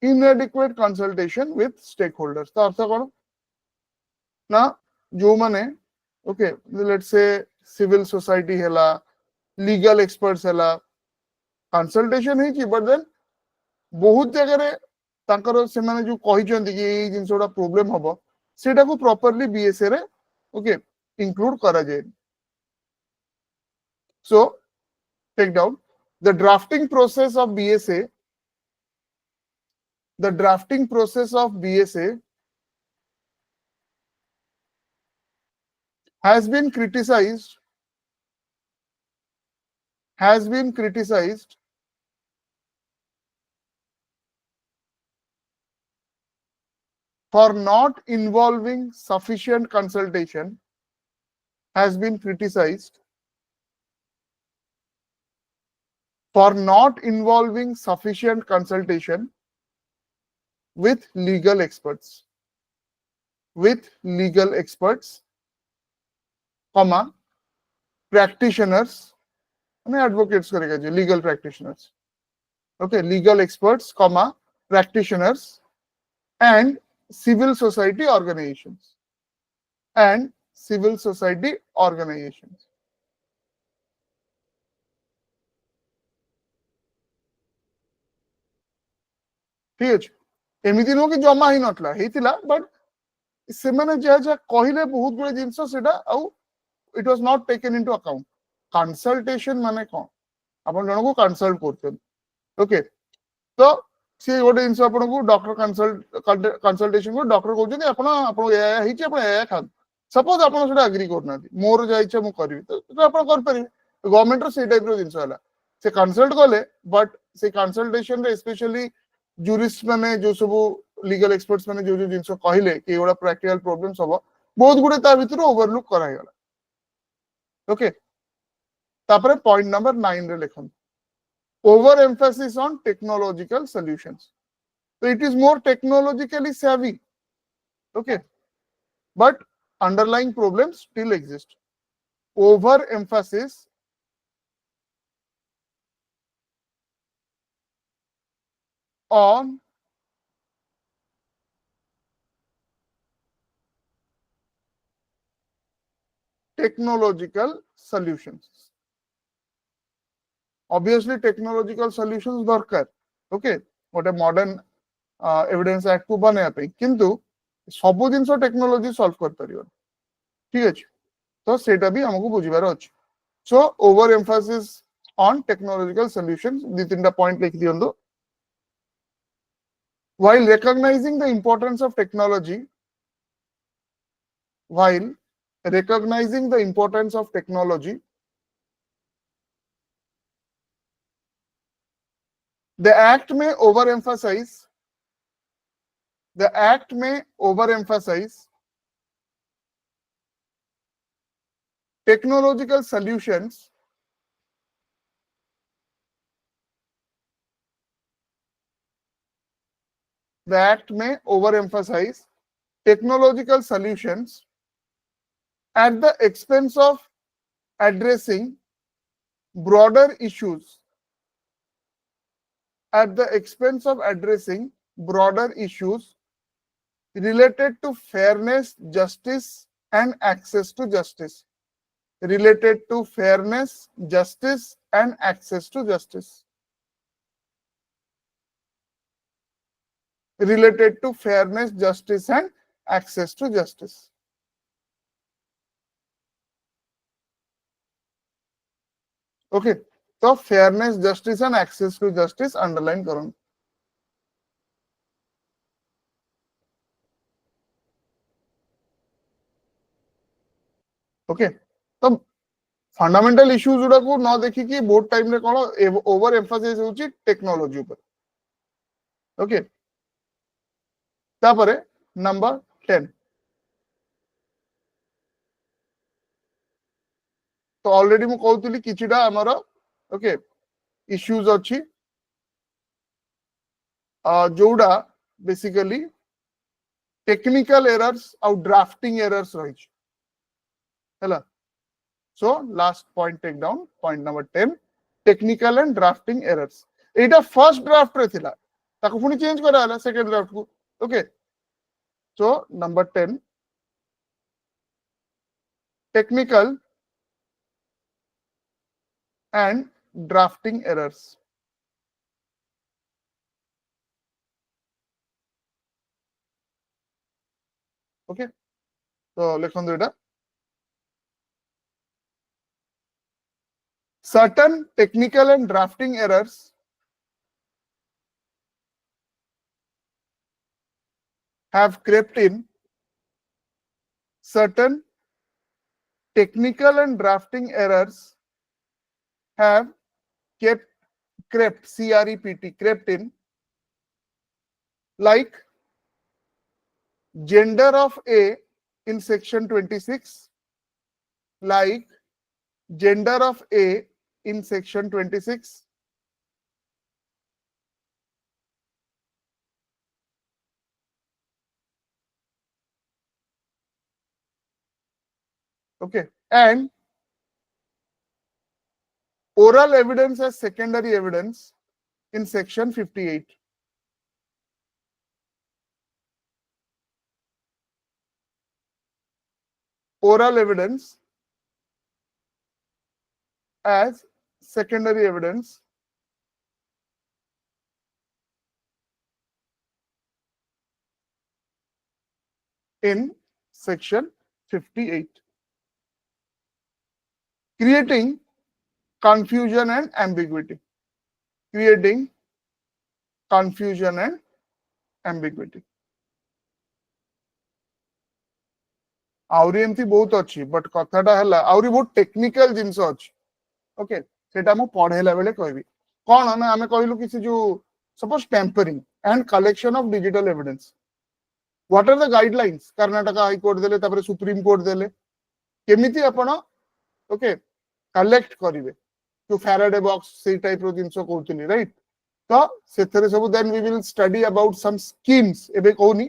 Speaker 1: inadequate consultation with stakeholders तो अर्थ कौन ना जो माने okay let's say civil society हैला लीगल एक्सपर्ट्स हैला कंसल्टेशन है कि बट देन बहुत जगह रे ताकर से माने जो कहि चंदी कि ए जिंसोडा प्रॉब्लम हबो सेटा को प्रॉपर्ली बीएसए रे ओके इंक्लूड करा जाए so take down the drafting process of BSA the drafting process of BSA has been criticized for not involving sufficient consultation has been criticized for not involving sufficient consultation with legal experts comma practitioners মানে advocates করে গেছে, legal practitioners, okay, legal experts comma practitioners and civil society organisations and civil society organisations. ঠিক ଅଛି, ଏମିତି ନୁହଁ କି ଜମା ହେଇ ନଥିଲା, ହେଇଥିଲା, ବଟ୍ ସେମାନେ ଯାହା ଯାହା କହିଲେ ବହୁତ ଗୁଡେ ଜିନିଷ ସେଟା ଆଉ it was not taken into account. Consultation ମାନେ କଣ, ଆପଣ ଜଣକୁ କନସଲ୍ଟ କରୁଛନ୍ତି, ଓକେ, ତ ସିଏ ଗୋଟେ ଜିନିଷ ଆପଣଙ୍କୁ ଡକ୍ଟର କନସଲଟେସନ କୁ ଡକ୍ଟର କହୁଛନ୍ତି ଆପଣ ଆପଣଙ୍କୁ ଏହା ହେଇଛି ଆପଣ ଏହା ଖାଆନ୍ତୁ, ସପୋଜ ଆପଣ ସେଟା ଆଗ୍ରି କରୁନାହାନ୍ତି, ମୋର ଯାହା ଇଚ୍ଛା ମୁଁ କରିବି, ତ ସେଟା ଆପଣ କରିପାରିବେ। ଗଭର୍ଣ୍ଣମେଣ୍ଟର ସେଇ ଟାଇପର ଜିନିଷ ହେଲା, ସେ କନସଲ୍ଟ କଲେ, ବଟ୍ ସେ କନସଲଟେସନରେ ସ୍ପେଶାଲି ଜୁରିଷ୍ଟ ମାନେ ଯୋଉ ସବୁ ଲିଗାଲ ଏକ୍ସପର୍ଟସ ମାନେ ଯୋଉ ଯୋଉ ଜିନିଷ କହିଲେ କି ଏଗୁଡା ପ୍ରାକ୍ଟିକାଲ ପ୍ରୋବ୍ଲେମ୍ସ ହବ, ବହୁତ ଗୁଡେ ତା ଭିତରୁ ଓଭରଲୁକ୍ କରାଗଲା, ଓକେ। ତାପରେ ପଏଣ୍ଟ ନମ୍ବର 9 ରେ ଲେଖନ୍ତୁ, over emphasis on technological solutions. So it is more technologically savvy, okay, but underlying problems still exist. Over emphasis on technological solutions. Obviously technological solutions दरकार, okay, गोटे modern evidence act को बनया पे, किंतु सब जिनस technology solve कर परियो, ठीक अछि, तो सेटा भी हमको बुझिबार अछि। So over emphasis on technological solutions, दी तीनटा पॉइंट लिख दियंदो। While recognizing the importance of technology, while recognizing the importance of technology, the act may overemphasize, the act may overemphasize technological solutions the act may overemphasize technological solutions at the expense of addressing broader issues, at the expense of addressing broader issues related to fairness, justice, and access to justice. Related to fairness, justice, and access to justice. Related to fairness, justice, and access to justice. Okay, so fairness, justice, and access to justice underline करो. Okay, तो fundamental issues गुड़ा को न देखी कि बहुत time रे कोन over Mphasis होची टेक्नोलॉजी ऊपर, ओके। तापरे नंबर 10, तो ऑलरेडी मु कहउतली किछिटा हमर, ओके, इश्यूज अछि जोड़ा बेसिकली टेक्निकल एरर्स आउ ड्राफ्टिंग एरर्स रही हैला। So last point take down, point number 10, technical and drafting errors. एटा फर्स्ट ड्राफ्ट रे थिला, ताको पुनी चेंज करा हला सेकंड ड्राफ्ट को, okay. So number 10, technical and drafting errors, okay. तो लिखन दो एटा, certain technical and drafting errors have crept in, certain technical and drafting errors have kept crept, crept, crept in, like gender of A in section 26, like gender of A in section 26, okay, and oral evidence as secondary evidence in section 58. Oral evidence as secondary evidence in section 58, creating confusion and ambiguity. Creating confusion and ambiguity. आउरी एमती बहुत अच्छी but कथाटा हला आउरी बहुत technical जिंस अच्छी okay सेटा मु पढेला बेले कहबी कोन ना हमें कहलु कि से जो suppose tampering and collection of digital evidence what are the guidelines Karnataka high court देले तापर सुप्रीम कोर्ट देले केमिति आपण ओके कलेक्ट करिवे to Faraday box से टाइप रो जिंसो कहउतली राइट तो सेथरे सब then we will study about some schemes एबे कहउनी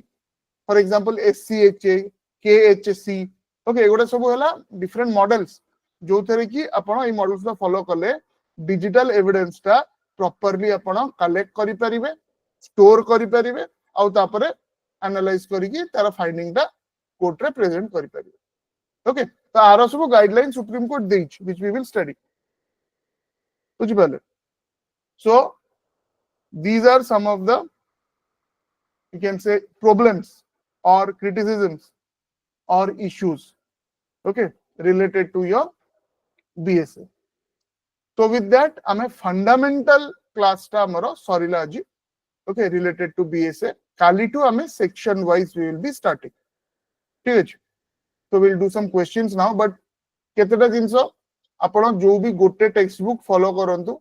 Speaker 1: for example SCHA KHC okay एगुडा सब हला डिफरेंट मॉडल्स जो थरे कि आपण ए मॉडल्स ला फॉलो करले डिजिटल एविडेंस ता प्रॉपर्ली आपण कलेक्ट करि परिबे स्टोर करि परिबे आ तापरे एनालाइज करि कि तार फाइंडिंग ता कोर्ट रे प्रेजेंट करि परिबे ओके तो आरो सब गाइडलाइन सुप्रीम कोर्ट देछ व्हिच वी विल स्टडी बुझिपाले so these are some of the you can say problems or criticisms or issues okay related to your BSA so with that ame fundamental class ta amaro sarila aji okay related to BSA kali to ame section wise we will be starting ठीक है so we'll do some questions now but केतेटा जिंसो आपण जो भी गोटे text book follow करंतु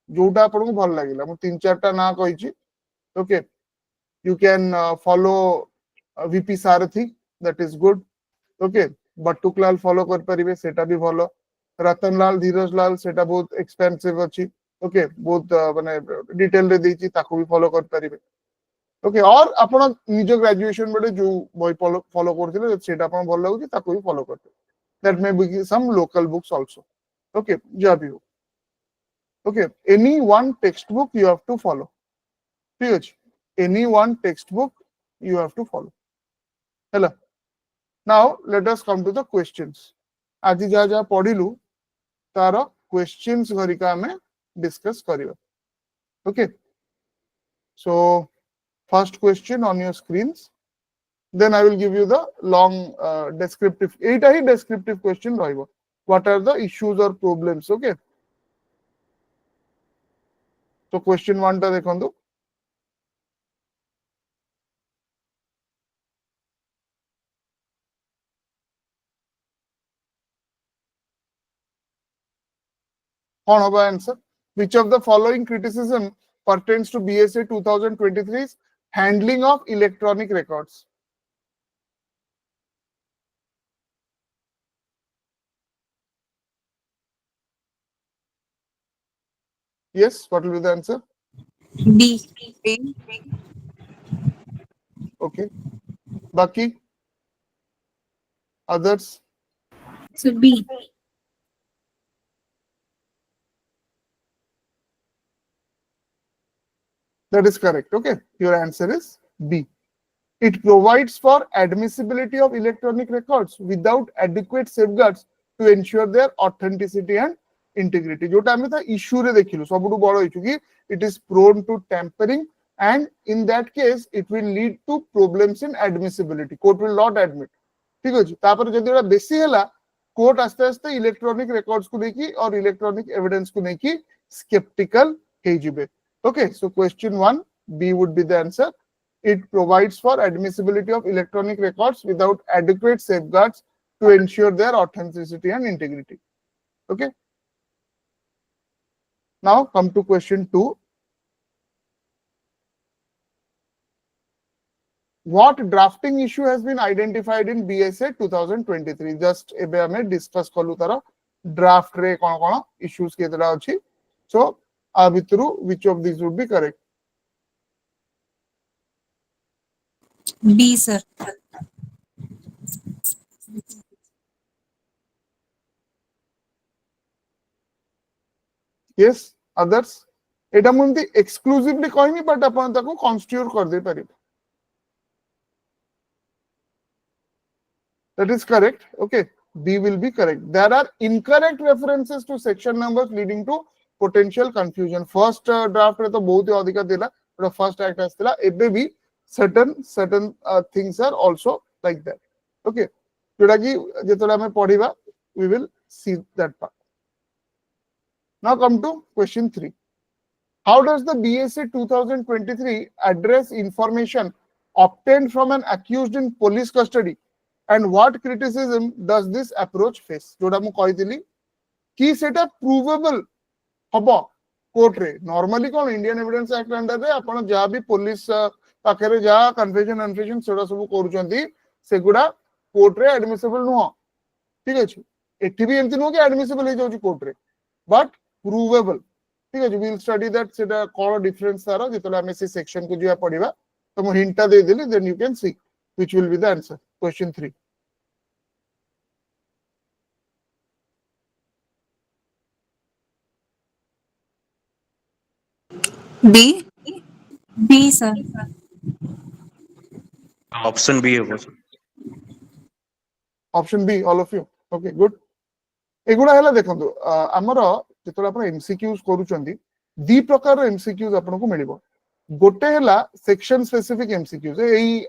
Speaker 1: जोटा आपन को भल लागिला मु तीन चारटा ना कहिची okay you can follow VP Sarathi that is good okay Batuklal follow कर परिबे सेटा भी भलो रतनलाल धीरजलाल सेटा बहुत एक्सपेंसिव अछि ओके बहुत माने डिटेल रे देची ताको भी फॉलो कर परिबे ओके और आपण निज ग्रेजुएशन बडे जो बय फॉलो करथिले सेटा आपण भल लागुची ताको भी फॉलो करते that may be some local books also okay जा भी हो okay any one textbook you have to follow ठीक है any one textbook you have to follow hello now let us come to the questions आज जा जा पढिलु तार questions घरिका हमें discuss करियो okay so first question on your screens then I will give you the long descriptive Etah he descriptive question रहइबो what are the issues or problems okay तो question 1 टा देखंतु कौन होगा answer which of the following criticism pertains to BSA 2023's handling of electronic records yes what will be the answer
Speaker 2: B.
Speaker 1: okay baki others
Speaker 2: So B.
Speaker 1: that is correct okay your answer is B it provides for admissibility of electronic records without adequate safeguards to ensure their authenticity and integrity जोटा हमें था issue रे देखिलु सबुटु बड़ issue कि it is prone to tampering and in that case it will lead to problems in admissibility court will not admit ठीक अछि तापर जदि एटा बेसी हला कोर्ट आस्ते आस्ते इलेक्ट्रॉनिक रिकॉर्ड्स को लेकी और इलेक्ट्रॉनिक एविडेंस को लेकी sceptical hey जिबे okay so question 1 B would be the answer it provides for admissibility of electronic records without adequate safeguards to ensure their authenticity and integrity okay now come to question 2 what drafting issue has been identified in BSA 2023 just ebe ame discuss kolu tara draft re kono kono issues ketara achi so a vitru which of these would be correct
Speaker 2: B, sir.
Speaker 1: yes others Etah मुंती exclusively कहमी but अपन ताको constitute कर दे पारिबे that is correct okay B will be correct there are incorrect references to section numbers leading to potential confusion first draft रे तो बहुत ही अधिक थिला but first act आस्थिला एबे भी certain things are also like that okay जोटा कि जेतले हमें पढिबा we will see that part now come to question 3 how does the BSA 2023 address information obtained from an accused in police custody and what criticism does this approach face जोटा मु कहितली कि सेटा provable हबो court रे normally कोन Indian Evidence act under रे आपण जा भी पुलिस पाखरे जा कन्फेशन सेटा सब करूचंती सेगुडा कोर्ट रे एडमिसिबल नो ठीक अछि एठी भी एंति नो कि एडमिसिबल हे जाउची कोर्ट रे बट प्रूवेबल ठीक अछि वी विल स्टडी दैट सेटा कोन डिफरेंस तारो जेतले हमें से सेक्शन को जिया पढिबा तो मु हिंटा दे देली then you can see which will be the answer question 3
Speaker 2: B. B, sir.
Speaker 3: Option B है बस
Speaker 1: option B all of you okay good एगुडा हला देखंतु हमर जेतले आपण एमसीक्यूज करूचंदी दी प्रकार एमसीक्यूज आपण को मिलिबो गोटे हला सेक्शन स्पेसिफिक एमसीक्यूज एई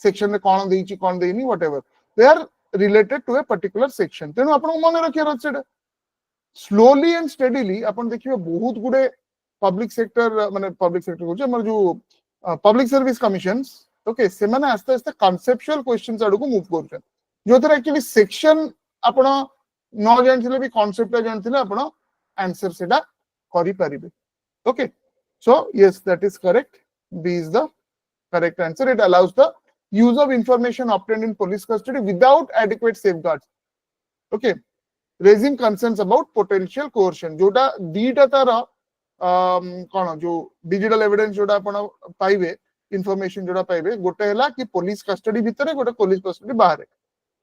Speaker 1: सेक्शन रे कोन देइची कोन देइनी whatever they are related to a particular section तेनु आपण को मने रखिया रछेडा स्लोली एंड स्टेडीली आपण देखिबे बहुत गुडे पब्लिक सेक्टर माने पब्लिक सेक्टर को हमर जो पब्लिक सर्विस कमिशंस ओके से माने आस्ते आस्ते कॉन्सेप्चुअल क्वेश्चंस आडू को मूव करछन जो थर एक्चुअली सेक्शन आपण न जानथिले भी कांसेप्ट जानथिले आपण आंसर सेटा करि परिबे okay so yes that is correct B is the correct answer it allows the use of information obtained in police custody without adequate safeguards okay raising concerns about potential coercion जोटा दीटा तार कोन जो digital evidence जोटा आपण पाइबे information जोटा पाइबे गोटे हला कि पुलिस कस्टडी भितरे गोटे पुलिस कस्टडी बाहर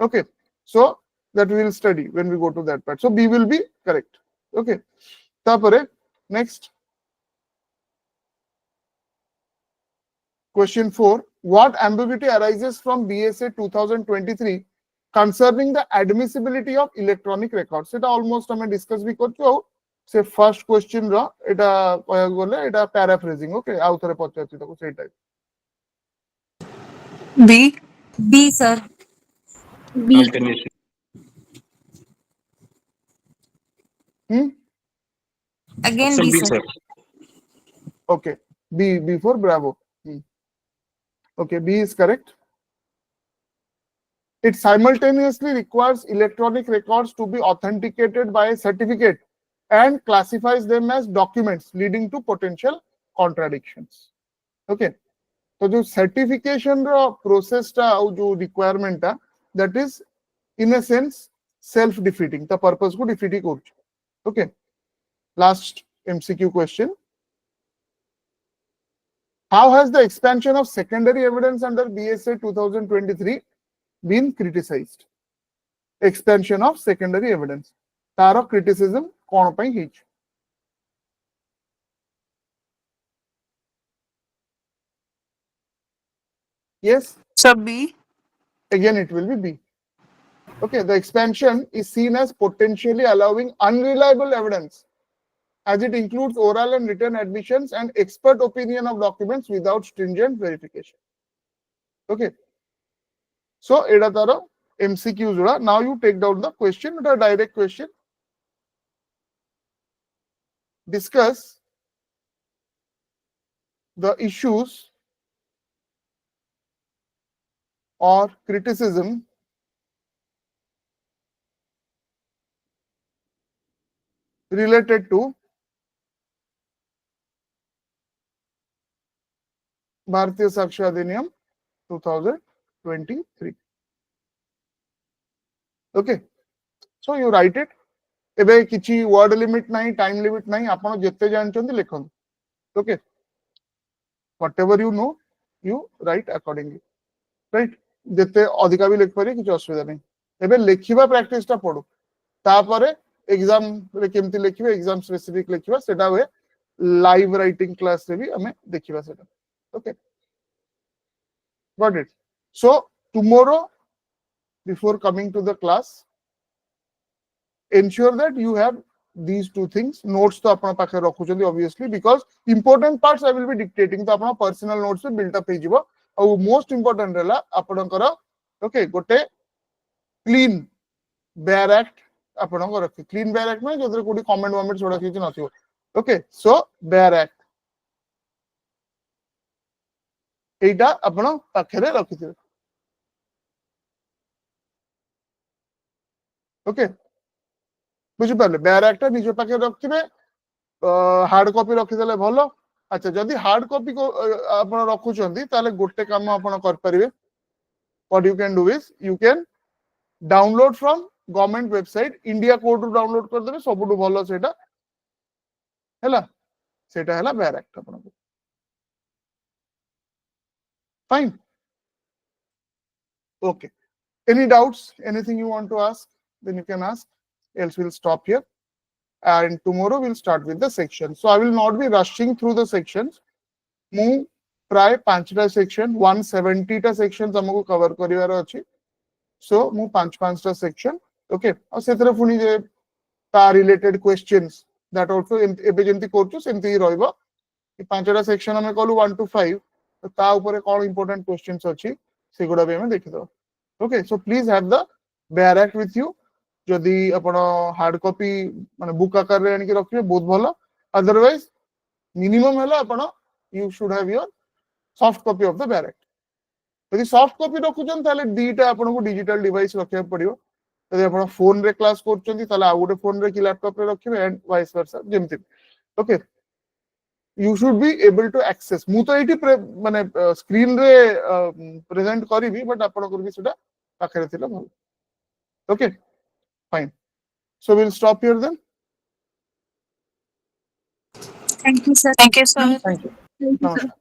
Speaker 1: okay so that we will study when we go to that part so B will be correct okay tapare next question 4 what ambiguity arises from BSA 2023 concerning the admissibility of electronic records eta almost hame discuss bhi korchu से first question रो एटा कहया गले एटा paraphrasing okay आउ थरे पचाछि तको सेई type
Speaker 2: B. B, sir. B.
Speaker 3: Alternative
Speaker 2: Again
Speaker 3: option
Speaker 2: B,
Speaker 3: B
Speaker 2: sir.
Speaker 3: Sir
Speaker 1: okay B for bravo okay B is correct it simultaneously requires electronic records to be authenticated by a certificate and classifies them as documents leading to potential contradictions okay तो जो certification रो process टा और जो requirement टा that is in a sense self defeating the purpose को defeat ही करछ okay last MCQ question how has the expansion of secondary evidence under BSA 2023 been criticised expansion of secondary evidence तारो criticism कोन पई हिच yes
Speaker 2: Sir, B.
Speaker 1: again it will be B okay the expansion is seen as potentially allowing unreliable evidence as it includes oral and written admissions and expert opinion of documents without stringent verification okay so eta taro mcq jura now you take down the question the direct question discuss the issues or criticism related to Bharatiya Sakshya Adhiniyam 2023 okay so you write it एबे किछि word limit नाही time limit नाही आपण जत्ते जानचंती लिखंतु okay whatever you know you write accordingly write जत्ते अधिका भी लिख पारे किछि असुविधा नाही एबे लेखिबा प्रैक्टिस ता पडो तापरे एग्जाम रे केमती लिखिबे एग्जाम स्पेसिफिक लिखिबा सेटा हुए लाइव राइटिंग क्लास रे भी हमें देखिबा सेटा okay got it so tomorrow before coming to the class ensure that you have these two things notes to apna पाखे रखुचंदी obviously because important parts I will be dictating तो अपना personal notes पे build up ହେଇଯିବ और most important रहला आपनकर okay गोटे clean bare act आपनकर रखि clean bare act में जोदरे कोडी comment moment छोड़ा किछि नथियो ओके सो bare act एटा आपण पाखरे रखिथिबे ओके बुझि पाले bare act निज पाखे रखिबे हार्ड कॉपी रखिदेले भलो अच्छा जदि हार्ड कॉपी को आपण रखुचंदी ताले गोटे काम आपण कर परिबे what you can do is you can download from government website India code रु डाउनलोड कर देबे सबुटु भलो सेटा हैला सेटा हैला बेयर एक्ट आपण को fine okay any doubts anything you want to ask then you can ask else we'll stop here and tomorrow we'll start with the section so I will not be rushing through the sections mu प्राय 5टा section 170 टा sections हमको cover करिवार अछि सो मु 5टा section okay और सेतरे फुनी जे ता related questions that also एबे जेंति करछु सेंति रहइबो 5टा section हम कहलु 1 to 5 तो ता ऊपर कोन इंपोर्टेंट क्वेश्चंस अछि सेगुडा भी हम देखि दो okay so please have the bare act with you जदि आपण हार्ड कॉपी माने बुक आकार रे आनि रखिबे बहुत भलो अदरवाइज मिनिमम हला आपण you should have your soft copy of the bare act यदि सॉफ्ट कॉपी रखुचन ताले दीटा आपण को डिजिटल डिवाइस रखिया पड़ियो यदि आपण फोन रे क्लास करचंती ताले आ गुटे फोन रे कि लैपटॉप रे रखिबे एंड वाइस वर्सा जेमति okay you should be able to access मु तो एटी माने स्क्रीन रे प्रेजेंट करिवि बट आपण को भी सेटा पाखरे थिला भलो okay fine so we'll stop here then
Speaker 2: Thank you, sir.
Speaker 3: Thank you, sir.
Speaker 1: thank you namaskar